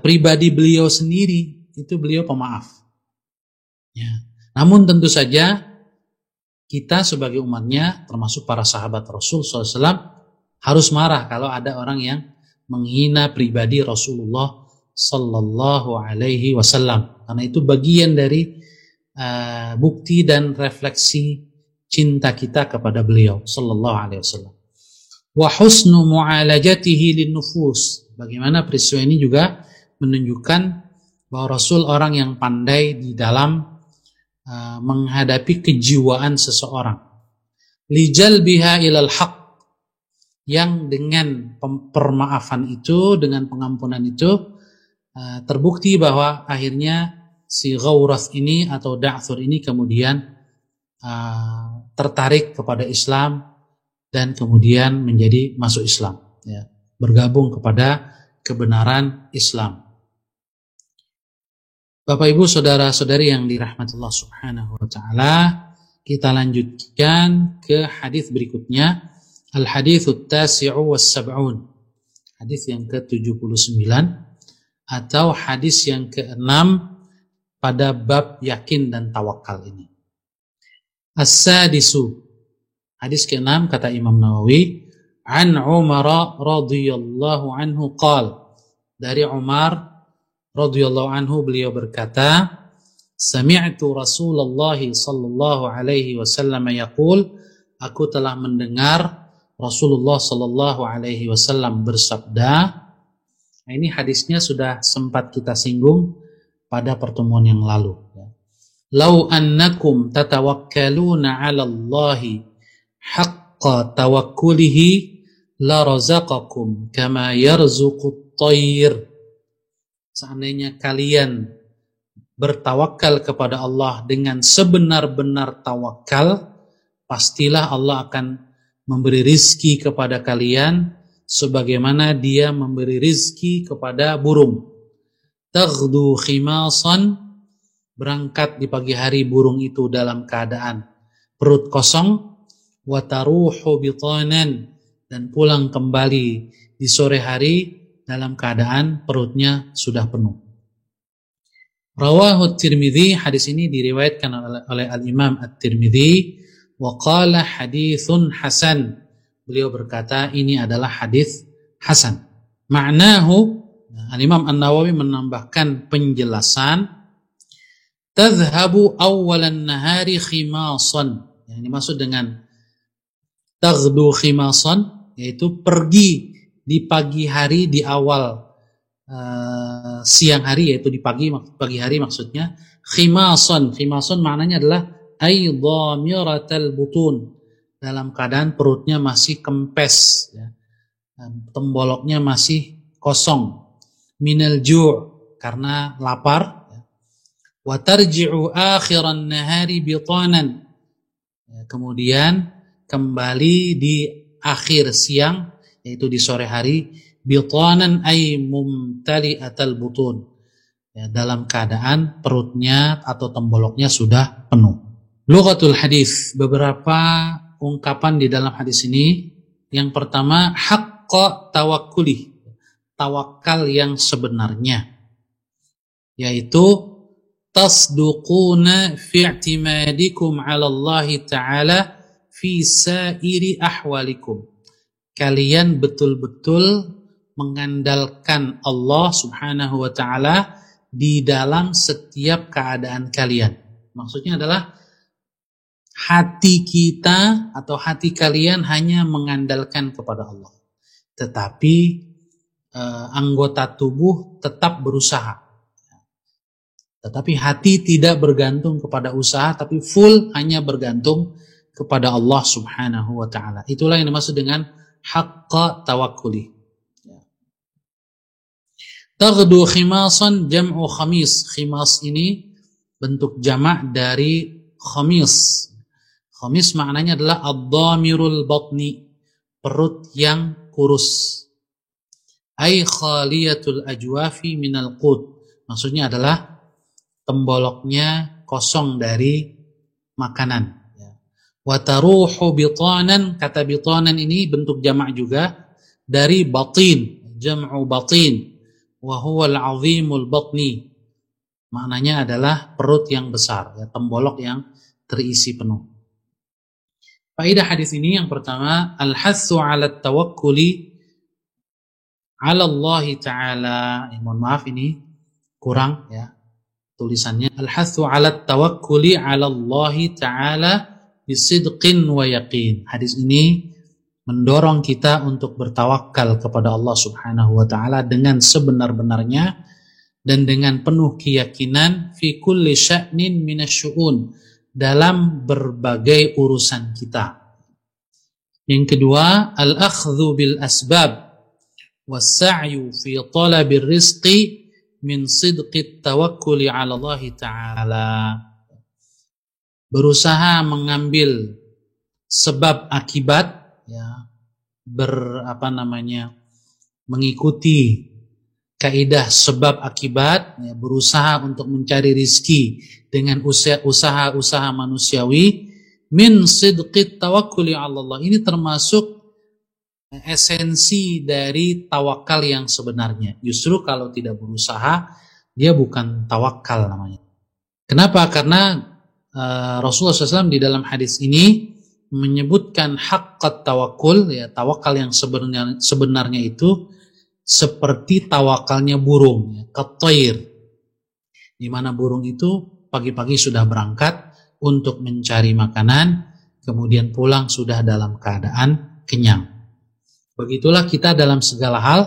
pribadi beliau sendiri itu beliau pemaaf. Ya. Namun tentu saja kita sebagai umatnya, termasuk para sahabat Rasul SAW, harus marah kalau ada orang yang menghina pribadi Rasulullah Sallallahu Alaihi Wasallam, karena itu bagian dari bukti dan refleksi cinta kita kepada beliau Sallallahu Alaihi Wasallam. Wa husnu mu'alajatihi linnufus. Bagaimana peristiwa ini juga menunjukkan bahwa Rasul orang yang pandai di dalam menghadapi kejiwaan seseorang. Lijalbiha ilal haq, yang dengan permaafan itu, dengan pengampunan itu, terbukti bahwa akhirnya si Ghawrath ini atau Da'thur ini kemudian tertarik kepada Islam dan kemudian menjadi masuk Islam, ya, bergabung kepada kebenaran Islam. Bapak Ibu saudara-saudari yang dirahmati Allah Subhanahu wa taala, kita lanjutkan ke hadis berikutnya, al-haditsul tasi'u was-sab'un. Hadis yang ke-79 atau hadis yang ke-6 pada bab yakin dan tawakal ini. As-sadisu, hadis ke-6 kata Imam Nawawi, an Umar radhiyallahu anhu qala, dari Umar radhiyallahu anhu beliau berkata, sami'tu Rasulullah sallallahu alaihi wasallam yaqul, aku telah mendengar Rasulullah sallallahu alaihi wasallam bersabda. Nah, ini hadisnya sudah sempat kita singgung pada pertemuan yang lalu. Lau annakum tatawakkaluna 'ala Allahi haqqa tawakkulihi la razaqakum kama yarzuqut tayr. Seandainya kalian bertawakal kepada Allah dengan sebenar-benar tawakal, pastilah Allah akan memberi rizki kepada kalian sebagaimana Dia memberi rizki kepada burung. Taghdu khimasan, berangkat di pagi hari burung itu dalam keadaan perut kosong, wa taruhu bitanan, dan pulang kembali di sore hari dalam keadaan perutnya sudah penuh. Rawahu Tirmidzi, hadis ini diriwayatkan oleh Al-Imam At-Tirmidzi, wa qala haditsun hasan. Beliau berkata ini adalah hadis hasan. Ma'nahu, Al-Imam An-Nawawi menambahkan penjelasan, tadhhabu awwalan nahari khimasan. Yang dimaksud dengan taghdu khimasan yaitu pergi di pagi hari, di awal siang hari, yaitu di pagi hari maksudnya. Khimasan maknanya adalah aydhamiratal butun, dalam keadaan perutnya masih kempes, ya, temboloknya masih kosong, minal ju', karena lapar, ya. Wa tarji'u akhiran nahari bitanan, ya, kemudian kembali di akhir siang, yaitu di sore hari, bitanan ay mumtali'atal butun, ya, dalam keadaan perutnya atau temboloknya sudah penuh. Lughatul hadis, beberapa ungkapan di dalam hadis ini. Yang pertama, haqqa tawakkuli, tawakal yang sebenarnya, yaitu tasduquna fi i'timadikum 'ala Allah ta'ala fi sa'iri ahwalikum. Kalian betul-betul mengandalkan Allah Subhanahu wa taala di dalam setiap keadaan kalian. Maksudnya adalah hati kita atau hati kalian hanya mengandalkan kepada Allah, tetapi anggota tubuh tetap berusaha. Tetapi hati tidak bergantung kepada usaha, tapi full hanya bergantung kepada Allah Subhanahu wa taala. Itulah yang dimaksud dengan haqqa tawakkuli. Taghdu khimasan jam'u khamis. Khimas ini bentuk jamak dari khamis. Khamis maknanya adalah ad-dhamirul batni, perut yang kurus. Ai khaliyatul ajwafi minal qut. Maksudnya adalah temboloknya kosong dari makanan. Wataruhu bitanan, kata bitanan ini bentuk jamak juga dari batin. jam'u batin wa huwa al-'azimul batni. Maknanya adalah perut yang besar, ya, tembolok yang terisi penuh. Faedah hadis ini yang pertama, al-hatsu 'ala tawakkuli 'ala Allah Ta'ala. Mohon maaf ini kurang ya tulisannya. Al-hatsu 'ala tawakkuli 'ala Allah Ta'ala bisidqin wa yaqin. Hadis ini mendorong kita untuk bertawakal kepada Allah Subhanahu wa taala dengan sebenar-benarnya dan dengan penuh keyakinan fi kulli sya'nin minasyu'un, dalam berbagai urusan kita. Yang kedua, al-akhdhu bil asbab was-sa'yu fi talabir rizqi min sidqit tawakkuli 'ala Allah Ta'ala. Berusaha mengambil sebab akibat, ya, mengikuti kaidah sebab akibat, ya, berusaha untuk mencari rizki dengan usaha-usaha manusiawi, min sidqit tawakkuli 'ala Allah. Ini termasuk esensi dari tawakal yang sebenarnya. Justru kalau tidak berusaha, dia bukan tawakal namanya. Kenapa? Karena Rasulullah SAW di dalam hadis ini menyebutkan haqqat tawakkul, ya, tawakal yang sebenarnya itu seperti tawakalnya burung, ya, katair, di mana burung itu pagi-pagi sudah berangkat untuk mencari makanan, kemudian pulang sudah dalam keadaan kenyang. Begitulah kita dalam segala hal,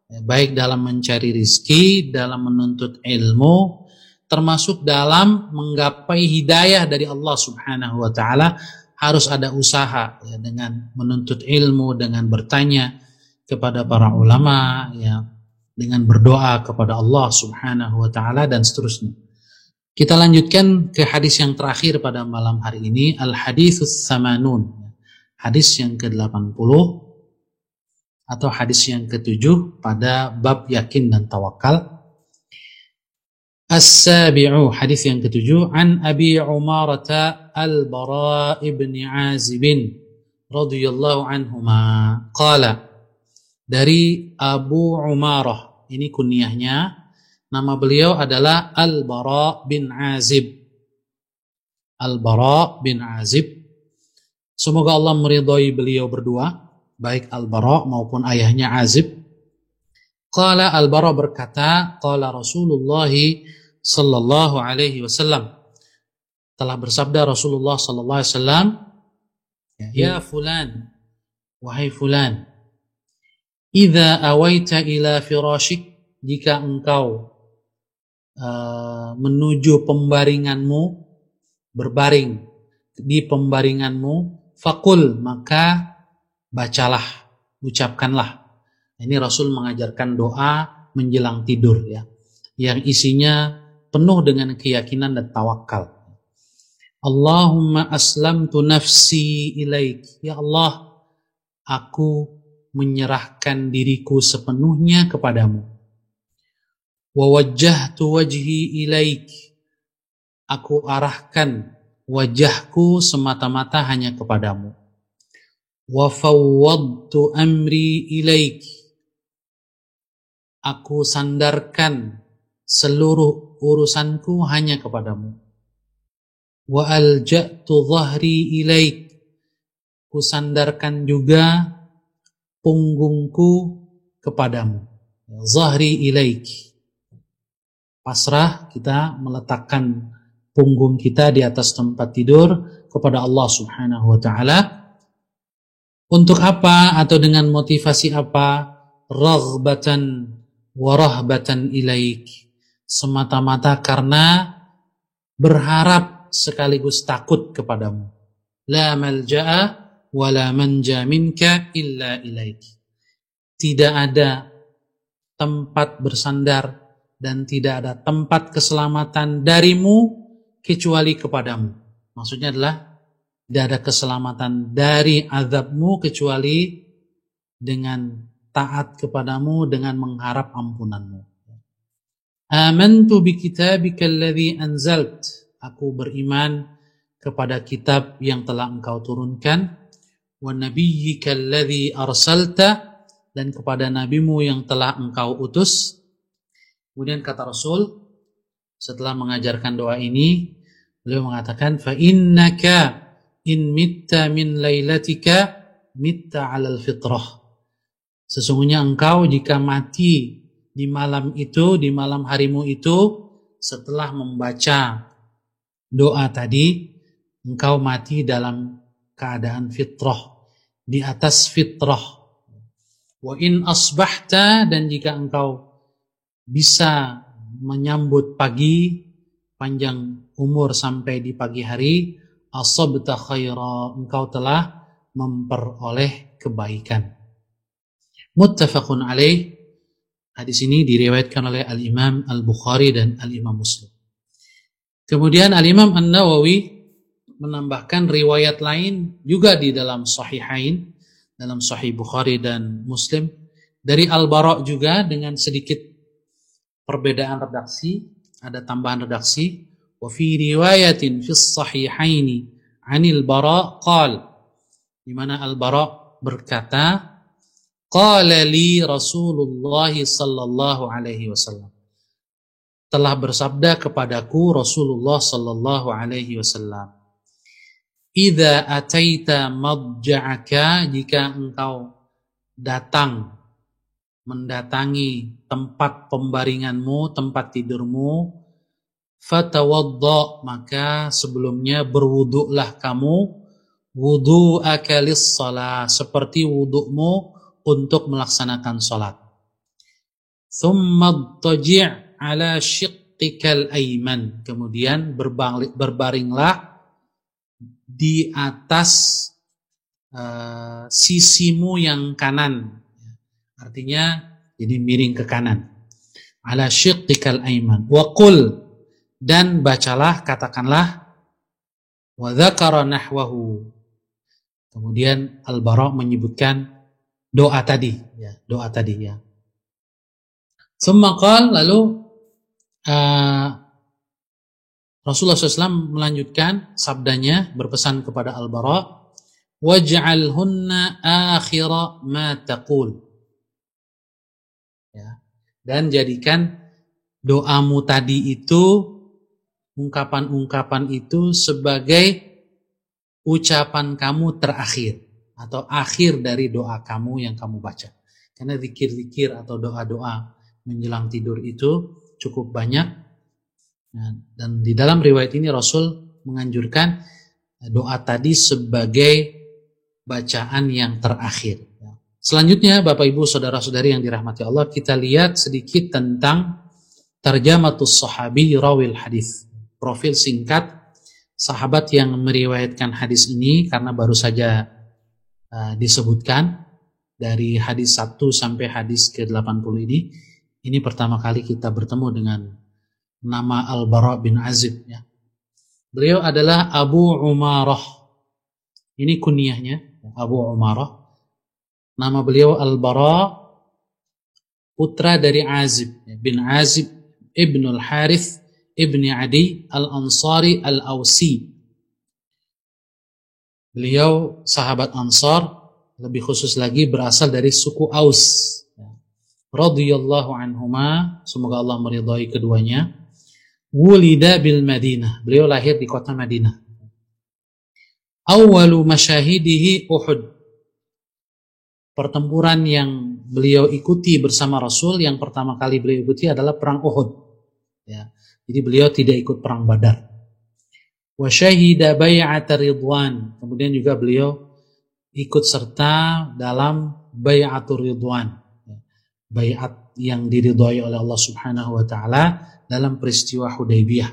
ya, baik dalam mencari rizki, dalam menuntut ilmu, termasuk dalam menggapai hidayah dari Allah Subhanahu wa taala, harus ada usaha, ya, dengan menuntut ilmu, dengan bertanya kepada para ulama, ya, dengan berdoa kepada Allah Subhanahu wa taala dan seterusnya. Kita lanjutkan ke hadis yang terakhir pada malam hari ini, al-haditsus samanun. Hadis yang ke-80 atau hadis yang ke-7 pada bab yakin dan tawakal. As-sabi'u, hadis yang ke-7, an Abi Umarata al-Bara ibn Azib radhiyallahu anhuma qala, dari Abu Umarah, ini kunyahnya, nama beliau adalah Al-Bara bin Azib. Al-Bara bin Azib, semoga Allah meridhai beliau berdua, baik Al-Bara maupun ayahnya Azib. Qala, Al-Bara berkata, qala Rasulullah sallallahu alaihi wasallam, telah bersabda Rasulullah sallallahu alaihi wasallam, ya fulan, wahai fulan, idza awaita ila firashik, jika engkau menuju pembaringanmu, berbaring di pembaringanmu, faqul, maka bacalah, ucapkanlah. Ini Rasul mengajarkan doa menjelang tidur, ya, yang isinya penuh dengan keyakinan dan tawakal. Allahumma aslamtu nafsi ilaik, ya Allah, aku menyerahkan diriku sepenuhnya kepadamu. Wa wajjahtu wajhi ilaik, aku arahkan wajahku semata-mata hanya kepadamu. Wa fawwadtu amri ilaik, aku sandarkan seluruh urusanku hanya kepadamu. Wa alja'tu dhahri ilaik, ku sandarkan juga punggungku kepadamu. Zahri ilaik, pasrah, kita meletakkan punggung kita di atas tempat tidur kepada Allah Subhanahu wa taala. Untuk apa atau dengan motivasi apa? Raghbatan wa rahbatan ilaik, semata-mata karena berharap sekaligus takut kepadamu. La malja'a wa la manja minka illa ilaik, tidak ada tempat bersandar dan tidak ada tempat keselamatan darimu kecuali kepadamu. Maksudnya adalah tidak ada keselamatan dari azabmu kecuali dengan taat kepadamu, dengan mengharap ampunanmu. Amantu bi kitabika alladhi anzalt, aku beriman kepada kitab yang telah engkau turunkan. Wa nabiyyika alladhi arsalta, dan kepada nabimu yang telah engkau utus. Kemudian kata Rasul setelah mengajarkan doa ini, beliau mengatakan, fa innaka in mitta min lailatika mitta 'alal fitrah. Sesungguhnya engkau jika mati di malam itu, di malam harimu itu, setelah membaca doa tadi, engkau mati dalam keadaan fitrah, di atas fitrah. Wa in asbahta, dan jika engkau bisa menyambut pagi, panjang umur sampai di pagi hari, asabta khaira, engkau telah memperoleh kebaikan. Muttafaqun alaih. Hadis ini diriwayatkan oleh Al-Imam Al-Bukhari dan Al-Imam Muslim. Kemudian Al-Imam An-Nawawi menambahkan riwayat lain juga di dalam Sahihain, dalam Sahih Bukhari dan Muslim, dari Al-Bara juga dengan sedikit perbedaan redaksi, ada tambahan redaksi. Wa fi riwayatin fi Sahihaini 'anil Bara qala, di mana Al-Bara berkata, qala li Rasulullah sallallahu alaihi wasallam, telah bersabda kepadaku Rasulullah sallallahu alaihi wasallam, idza ataita madja'aka, jika engkau mendatangi tempat pembaringanmu, tempat tidurmu, fatawadda, maka sebelumnya berwuduklah kamu, wudu'aka lis-shalah, seperti wudukmu untuk melaksanakan salat. Thumma taji' ala shiqqikal ayman, kemudian berbaringlah di atas sisimu yang kanan, artinya jadi miring ke kanan. Ala shiqqikal ayman wa qul, dan bacalah, katakanlah, wa dzakara nahwahu. Kemudian Al-Bara menyebutkan doa tadi ya. Tsumma qala, lalu Rasulullah SAW melanjutkan sabdanya, berpesan kepada Al-Bara, waj'alhunna akhira ma taqul, ya, dan jadikan doamu tadi itu, ungkapan-ungkapan itu sebagai ucapan kamu terakhir atau akhir dari doa kamu yang kamu baca. Karena zikir-zikir atau doa-doa menjelang tidur itu cukup banyak. Nah, dan di dalam riwayat ini Rasul menganjurkan doa tadi sebagai bacaan yang terakhir. Selanjutnya Bapak Ibu saudara-saudari yang dirahmati Allah, kita lihat sedikit tentang tarjamatus sahabi rawil hadis, profil singkat sahabat yang meriwayatkan hadis ini, karena baru saja disebutkan dari hadis 1 sampai hadis ke-80 ini. Ini pertama kali kita bertemu dengan nama Al-Bara bin Azib ya. Beliau adalah Abu Umarah. Ini kunyahnya, Abu Umarah. Nama beliau Al-Bara, putra dari Azib bin Azib ibn al-Harith ibn Adi al-Ansari al-Ausi. Beliau sahabat Ansar, lebih khusus lagi berasal dari suku Aus. Radhiyallahu anhuma, semoga Allah meridhai keduanya. Wulida bil Madinah, beliau lahir di kota Madinah. Awwalu masyahidihi Uhud, pertempuran yang beliau ikuti bersama Rasul, yang pertama kali beliau ikuti adalah perang Uhud ya. Jadi beliau tidak ikut perang Badar. Wa syahida bai'at Ridwan, kemudian juga beliau ikut serta dalam bai'atur Ridwan, bai'at yang diridhai oleh Allah Subhanahu wa taala dalam peristiwa Hudaybiyah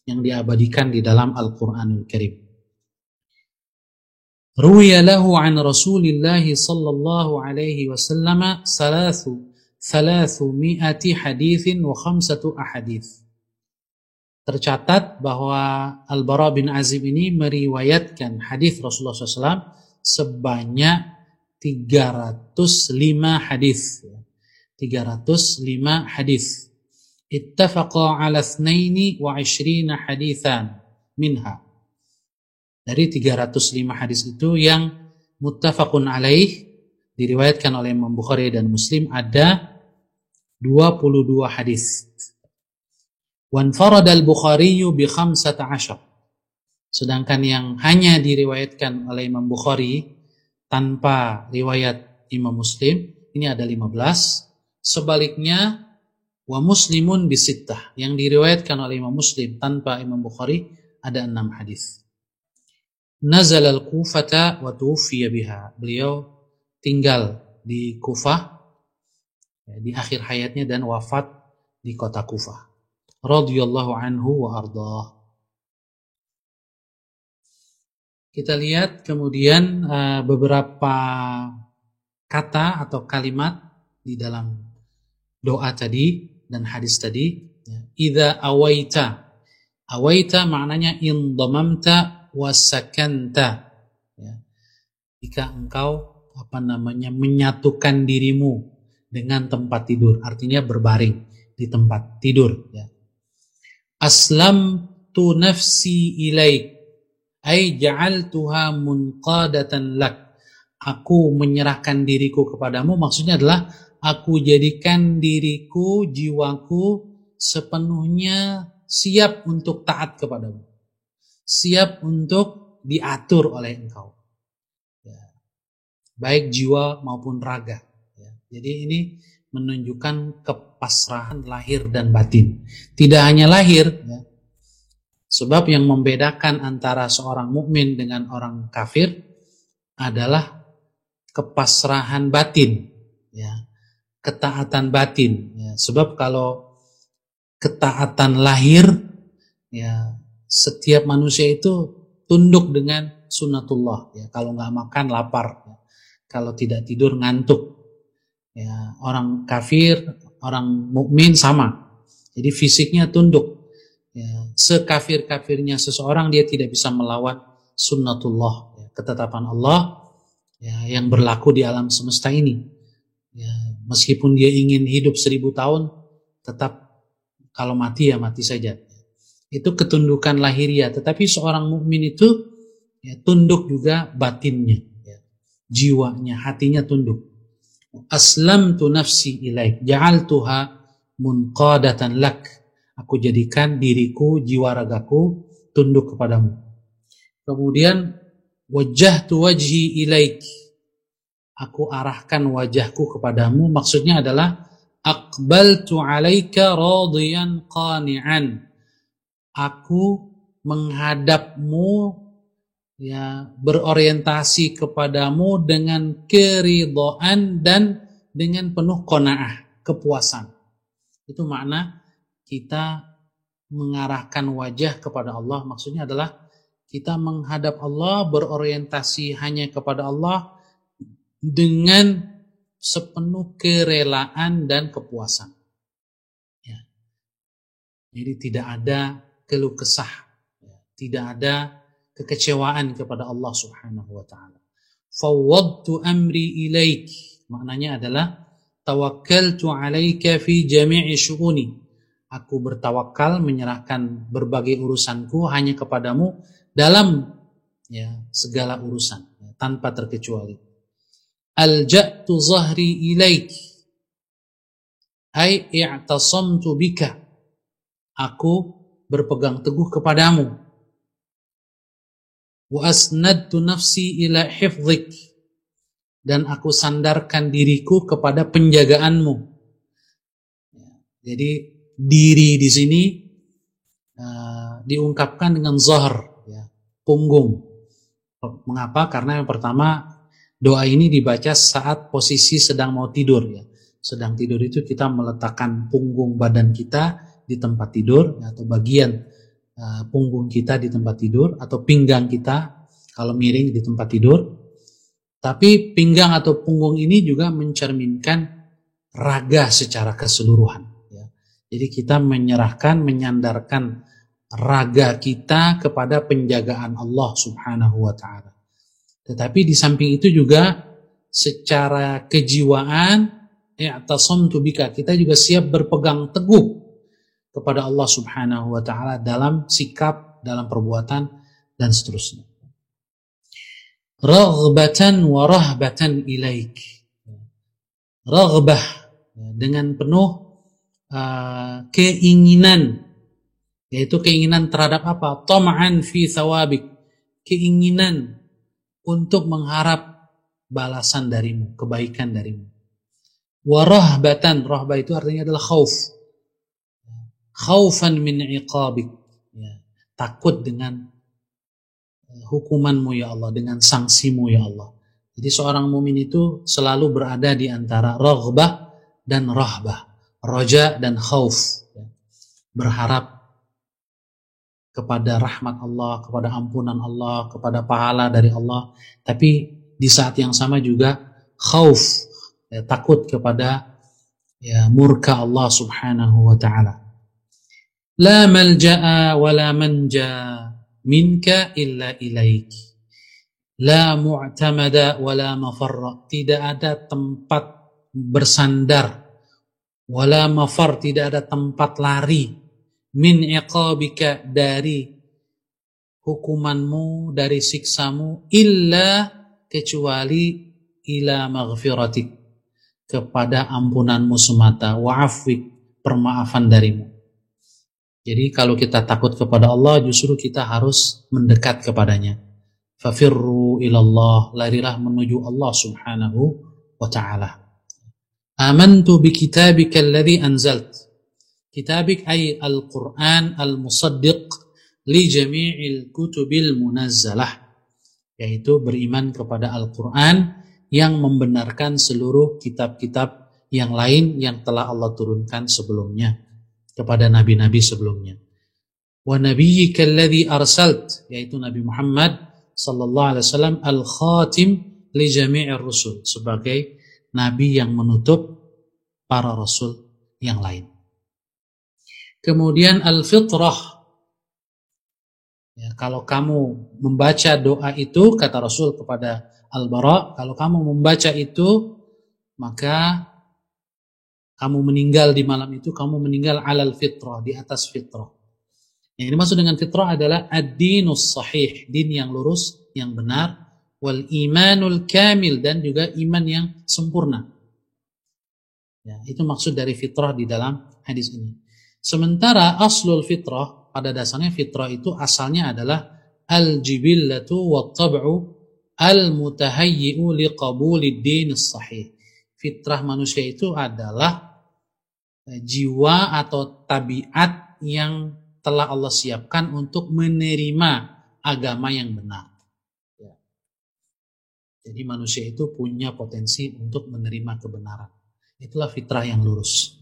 yang diabadikan di dalam Al-Qur'anul Karim. Ruwiya lahu an Rasulillah sallallahu alaihi wasallam 300 haditsin wa 5 ahadits. Tercatat bahwa Al-Bara bin Azib ini meriwayatkan hadis Rasulullah SAW sebanyak 305 hadis. 305 hadis. Ittafaqa ala 22 haditsan minha. Dari 305 hadis itu yang muttafaqun alaih, diriwayatkan oleh Imam Bukhari dan Muslim ada 22 hadis. Wanfarad al-Bukhari bi 15. Sedangkan yang hanya diriwayatkan oleh Imam Bukhari tanpa riwayat Imam Muslim ini ada 15. Sebaliknya wa Muslimun bi 6, yang diriwayatkan oleh Imam Muslim tanpa Imam Bukhari ada 6 hadis. Nazal al-Kufata wa tuwfiya biha. Beliau tinggal di Kufah di akhir hayatnya dan wafat di kota Kufah. Radhiyallahu anhu wa ardhah. Kita lihat kemudian beberapa kata atau kalimat di dalam doa tadi dan hadis tadi. Idza awaita. Awaita maknanya indamamta wasakanta. Jika engkau menyatukan dirimu dengan tempat tidur, artinya berbaring di tempat tidur. Aslamtu nafsi ilaik, ay ja'altuha munqadatan lak. Aku menyerahkan diriku kepadamu, maksudnya adalah aku jadikan diriku, jiwaku sepenuhnya siap untuk taat kepadamu, siap untuk diatur oleh engkau, baik jiwa maupun raga. Jadi ini menunjukkan kepasrahan lahir dan batin. Tidak hanya lahir, sebab yang membedakan antara seorang mukmin dengan orang kafir adalah kepasrahan batin, ketaatan batin. Sebab kalau ketaatan lahir, setiap manusia itu tunduk dengan sunnatullah. Kalau nggak makan lapar, kalau tidak tidur ngantuk. Orang kafir, orang mukmin sama. Jadi fisiknya tunduk. Sekafir-kafirnya seseorang, dia tidak bisa melawan sunnatullah, ketetapan Allah yang berlaku di alam semesta ini. Meskipun dia ingin hidup 1000 tahun, tetap kalau mati ya mati saja. Itu ketundukan lahiriah. Tetapi seorang mukmin itu tunduk juga batinnya, jiwanya, hatinya tunduk. Aslamtu nafsi ilaik, ja'altuha munqadatan lak. Aku jadikan diriku, jiwa ragaku tunduk kepadamu. Kemudian wajjahtu wajhi ilaik, aku arahkan wajahku kepadamu. Maksudnya adalah aqbaltu alaika radiyan qani'an. Aku menghadapmu, berorientasi kepadamu dengan keridhaan dan dengan penuh qanaah, kepuasan. Itu makna kita mengarahkan wajah kepada Allah. Maksudnya adalah kita menghadap Allah, berorientasi hanya kepada Allah dengan sepenuh kerelaan dan kepuasan. Jadi tidak ada keluh kesah, tidak ada kekecewaan kepada Allah Subhanahu wa ta'ala. Fawwadtu amri ilaik, maknanya adalah tawakkaltu alaika fi jami'i syu'uni. Aku bertawakal, menyerahkan berbagai urusanku hanya kepadamu dalam segala urusan, tanpa terkecuali. Alja'tu zahri ilaik, ay i'tasamtu bika. Aku berpegang teguh kepadamu. Wa asnadtu nafsi ila hifdzik, dan aku sandarkan diriku kepada penjagaanmu. Jadi diri di sini diungkapkan dengan zahr, punggung. Mengapa? Karena yang pertama, doa ini dibaca saat posisi sedang mau tidur. Sedang tidur itu kita meletakkan punggung badan kita di tempat tidur, atau bagian punggung kita di tempat tidur, atau pinggang kita kalau miring di tempat tidur. Tapi pinggang atau punggung ini juga mencerminkan raga secara keseluruhan. Jadi kita menyerahkan, menyandarkan raga kita kepada penjagaan Allah Subhanahu wa ta'ala. Tetapi di samping itu juga secara kejiwaan, i'tasamtu bika, kita juga siap berpegang teguh kepada Allah Subhanahu wa ta'ala dalam sikap, dalam perbuatan, dan seterusnya. Raghbatan wa rahbatan ilaik, raghbah, dengan penuh keinginan, yaitu keinginan terhadap apa? Tama'an fi thawabik, keinginan untuk mengharap balasan darimu, kebaikan darimu. Wa rahbatan, rahbah itu artinya adalah khauf, khaufan min iqabik, ya, takut dengan hukumanmu ya Allah, dengan sanksimu ya Allah. Jadi seorang mukmin itu selalu berada di antara raghbah dan rahbah, raja dan khauf, ya. Berharap kepada rahmat Allah, kepada ampunan Allah, kepada pahala dari Allah, tapi di saat yang sama juga khauf, ya, takut kepada, ya, murka Allah subhanahu wa ta'ala. La malja'a wa la manja minka illa ilaik, la mu'tamada wa la mafarra, tidak ada tempat bersandar, wala mafar, tidak ada tempat lari, min iqabika, dari hukumanmu, dari siksamu, illa, kecuali ila maghfiratik, kepada ampunanmu semata, wa afwik, permaafan darimu. Jadi kalau kita takut kepada Allah, justru kita harus mendekat kepadanya. Fafirru ilallah, larilah menuju Allah subhanahu wa ta'ala. Amantu bi kitabika alladhi anzalt, kitabik ay al-Quran al-musaddiq li jami'il kutubil munazzalah, yaitu beriman kepada Al-Quran yang membenarkan seluruh kitab-kitab yang lain yang telah Allah turunkan sebelumnya kepada nabi-nabi sebelumnya. Wa nabiyyika alladhi arsalt, yaitu Nabi Muhammad sallallahu alaihi wasallam al-khatim li jami'ir rusul, sebagai nabi yang menutup para rasul yang lain. Kemudian al-fitrah, ya, kalau kamu membaca doa itu, kata Rasul kepada Al-Bara, kalau kamu membaca itu, maka kamu meninggal di malam itu, kamu meninggal alal fitrah, di atas fitrah. Yang dimaksud dengan fitrah adalah ad-dinus sahih, din yang lurus, yang benar, wal imanul kamil, dan juga iman yang sempurna. Ya, itu maksud dari fitrah di dalam hadis ini. Sementara aslul fitrah, pada dasarnya fitrah itu asalnya adalah al-jibillatu wa tab'u al-mutahayyi'u liqabulid dinis sahih. Fitrah manusia itu adalah jiwa atau tabiat yang telah Allah siapkan untuk menerima agama yang benar. Ya. Jadi manusia itu punya potensi untuk menerima kebenaran. Itulah fitrah yang lurus.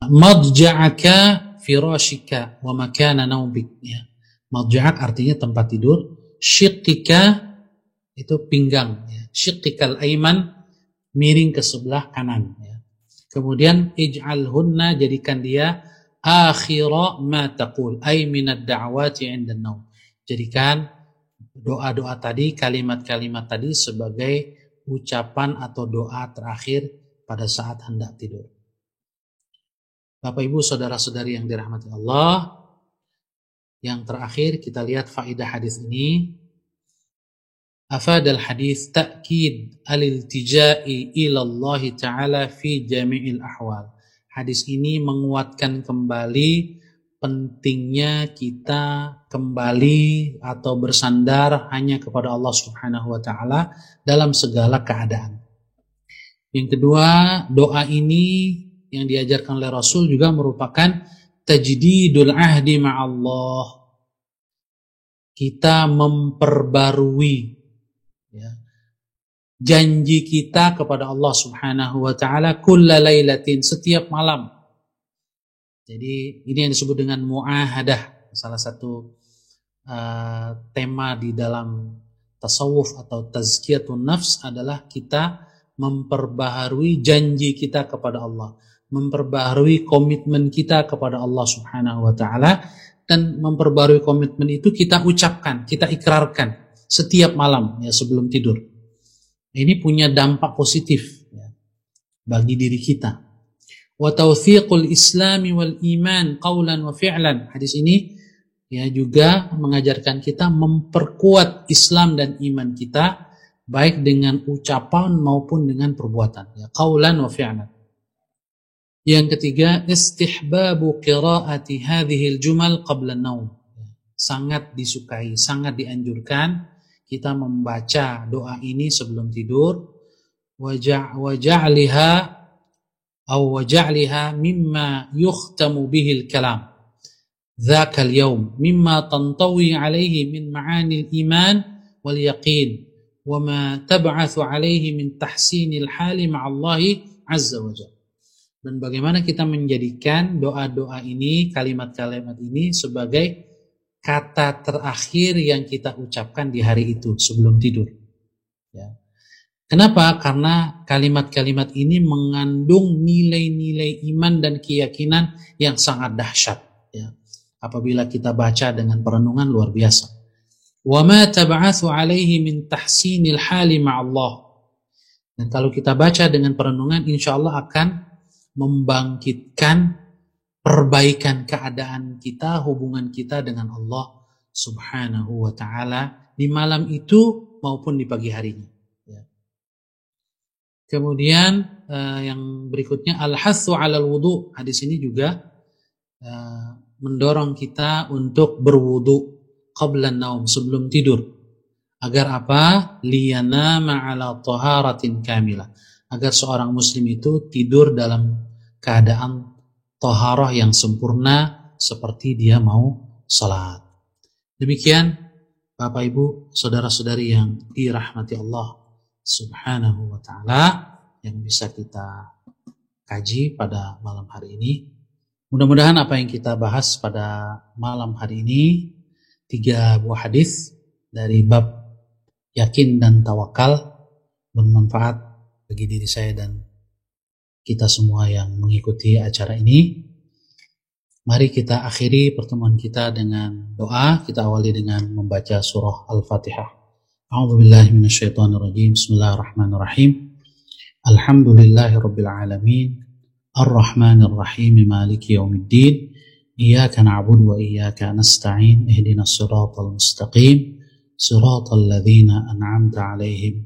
Madja'aka firashika wa makana naumik, ya. Madja'ak artinya tempat tidur, syiqqika itu pinggang, ya. Syiqqikal aiman, miring ke sebelah kanan, ya. Kemudian ij'alhunna, jadikan dia akhira ma taqul ay minad da'wati 'inda naum. Jadikan doa-doa tadi, kalimat-kalimat tadi sebagai ucapan atau doa terakhir pada saat hendak tidur. Bapak Ibu saudara-saudari yang dirahmati Allah, yang terakhir kita lihat faedah hadis ini. Afadal hadis ta'kid al-iltija'i ila Allah Ta'ala fi jami'il ahwal. Hadis ini menguatkan kembali pentingnya kita kembali atau bersandar hanya kepada Allah Subhanahu wa Ta'ala dalam segala keadaan. Yang kedua, doa ini yang diajarkan oleh Rasul juga merupakan tajdidul ahdi ma'allah. Kita memperbarui, ya, janji kita kepada Allah Subhanahu wa Ta'ala kulla lailatin, setiap malam. Jadi ini yang disebut dengan mu'ahadah, salah satu tema di dalam tasawuf atau tazkiyatun nafs adalah kita memperbaharui janji kita kepada Allah, memperbaharui komitmen kita kepada Allah Subhanahu wa Ta'ala, dan memperbaharui komitmen itu kita ucapkan, kita ikrarkan setiap malam, ya, sebelum tidur. Ini punya dampak positif, ya, bagi diri kita. Wa tawthiqul islami wal iman qawlan wa fi'lan. Hadis ini, ya, juga mengajarkan kita memperkuat Islam dan iman kita baik dengan ucapan maupun dengan perbuatan, ya, qaulan wa fi'lan. Yang ketiga, istihbabu qiraati hadhil jumal qabla an-naum. Sangat disukai, sangat dianjurkan kita membaca doa ini sebelum tidur. Waja'liha mimma yukhtamu bihil kalam dzakal yaum mimma tantawi alaihi min ma'anil iman wal yaqin wa ma tab'atsu alaihi min tahsinil hali ma'allahi azza wa jalla. Dan bagaimana kita menjadikan doa-doa ini, kalimat-kalimat ini sebagai kata terakhir yang kita ucapkan di hari itu sebelum tidur. Ya. Kenapa? Karena kalimat-kalimat ini mengandung nilai-nilai iman dan keyakinan yang sangat dahsyat. Ya. Apabila kita baca dengan perenungan luar biasa. Wa ma tab'atsu alaihi min tahsinil hali ma'allah. Dan kalau kita baca dengan perenungan, insya Allah akan membangkitkan perbaikan keadaan kita, hubungan kita dengan Allah Subhanahu wa ta'ala di malam itu maupun di pagi harinya. Ya. Kemudian yang berikutnya al-hatsu 'alal wudu. Hadis ini juga mendorong kita untuk berwudu qabla naum, sebelum tidur. Agar apa? Liyanama 'ala taharatin kamilah. Agar seorang muslim itu tidur dalam keadaan taharah yang sempurna seperti dia mau salat. Demikian Bapak Ibu, saudara-saudari yang dirahmati Allah Subhanahu wa ta'ala yang bisa kita kaji pada malam hari ini. Mudah-mudahan apa yang kita bahas pada malam hari ini, 3 buah hadis dari bab yakin dan tawakal, bermanfaat bagi diri saya dan kita semua yang mengikuti acara ini. Mari kita akhiri pertemuan kita dengan doa. Kita awali dengan membaca surah Al-Fatihah. A'udzubillahi minasyaitonirrajim. Bismillahirrahmanirrahim. Alhamdulillahirabbil alamin. Arrahmanirrahim. Maliki yaumiddin. Iyyaka na'budu wa iyyaka nasta'in. Ihdinas siratal mustaqim. Siratal ladzina an'amta 'alaihim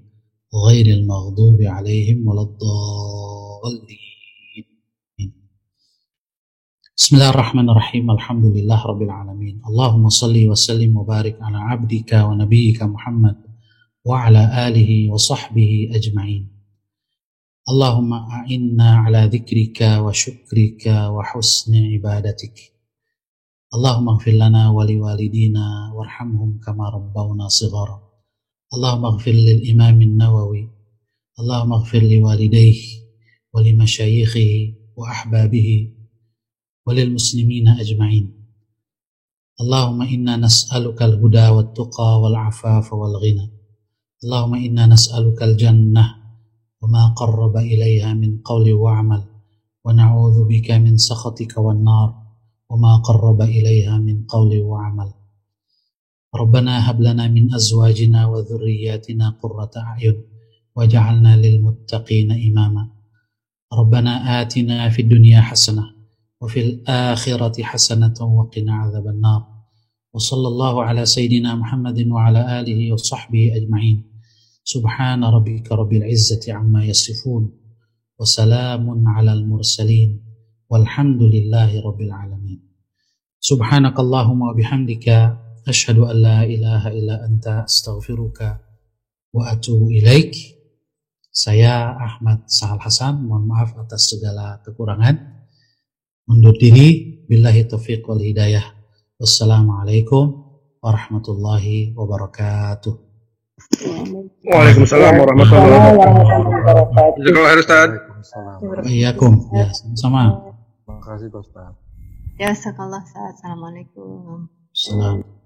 ghairil maghdubi 'alaihim waladdallin. Bismillahirrahmanirrahim. Alhamdulillah rabbil alamin. Allahumma salli wa sallim wa barik ala abdika wa nabiyyika Muhammad wa ala alihi wa sahbihi ajma'in. Allahumma a'inna ala dzikrika wa syukrika wa husni ibadatik. Allahumma ighfir lana wa liwalidina warhamhum kama rabbawna shighara. Allahumma ighfir lil Imam an-Nawawi. Allahumma ighfir li walidayhi wa li masyayikhihi wa ahbabihi وللمسلمين أجمعين. اللهم إنا نسألك الهدى والتقى والعفاف والغنى. اللهم إنا نسألك الجنة وما قرب إليها من قول وعمل ونعوذ بك من سخطك والنار وما قرب إليها من قول وعمل. ربنا هب لنا من أزواجنا وذرياتنا قرة أعين واجعلنا للمتقين إماما. ربنا آتنا في الدنيا حسنة وفي الآخرة حسنة وقنا عذاب النار. وصلى الله على سيدنا محمد وعلى آله وصحبه أجمعين. سبحان ربك رب العزة عما يصفون وسلام على المرسلين والحمد لله رب العالمين. سبحانك اللهم وبحمدك أشهد أن لا إله إلا أنت أستغفرك وأتوب إليك. Saya Ahmad Sahal Hasan, mohon maaf atas segala kekurangan. Undur diri, billahi taufiq wal hidayah. Wassalamualaikum warahmatullahi wabarakatuh. Waalaikumsalam warahmatullahi wabarakatuh. Jazakallah khair Ustaz. Waalaikumsalam. Ya, sama-sama. Terima kasih Ustaz. Ya, jazakallah. Assalamualaikum. Assalamualaikum.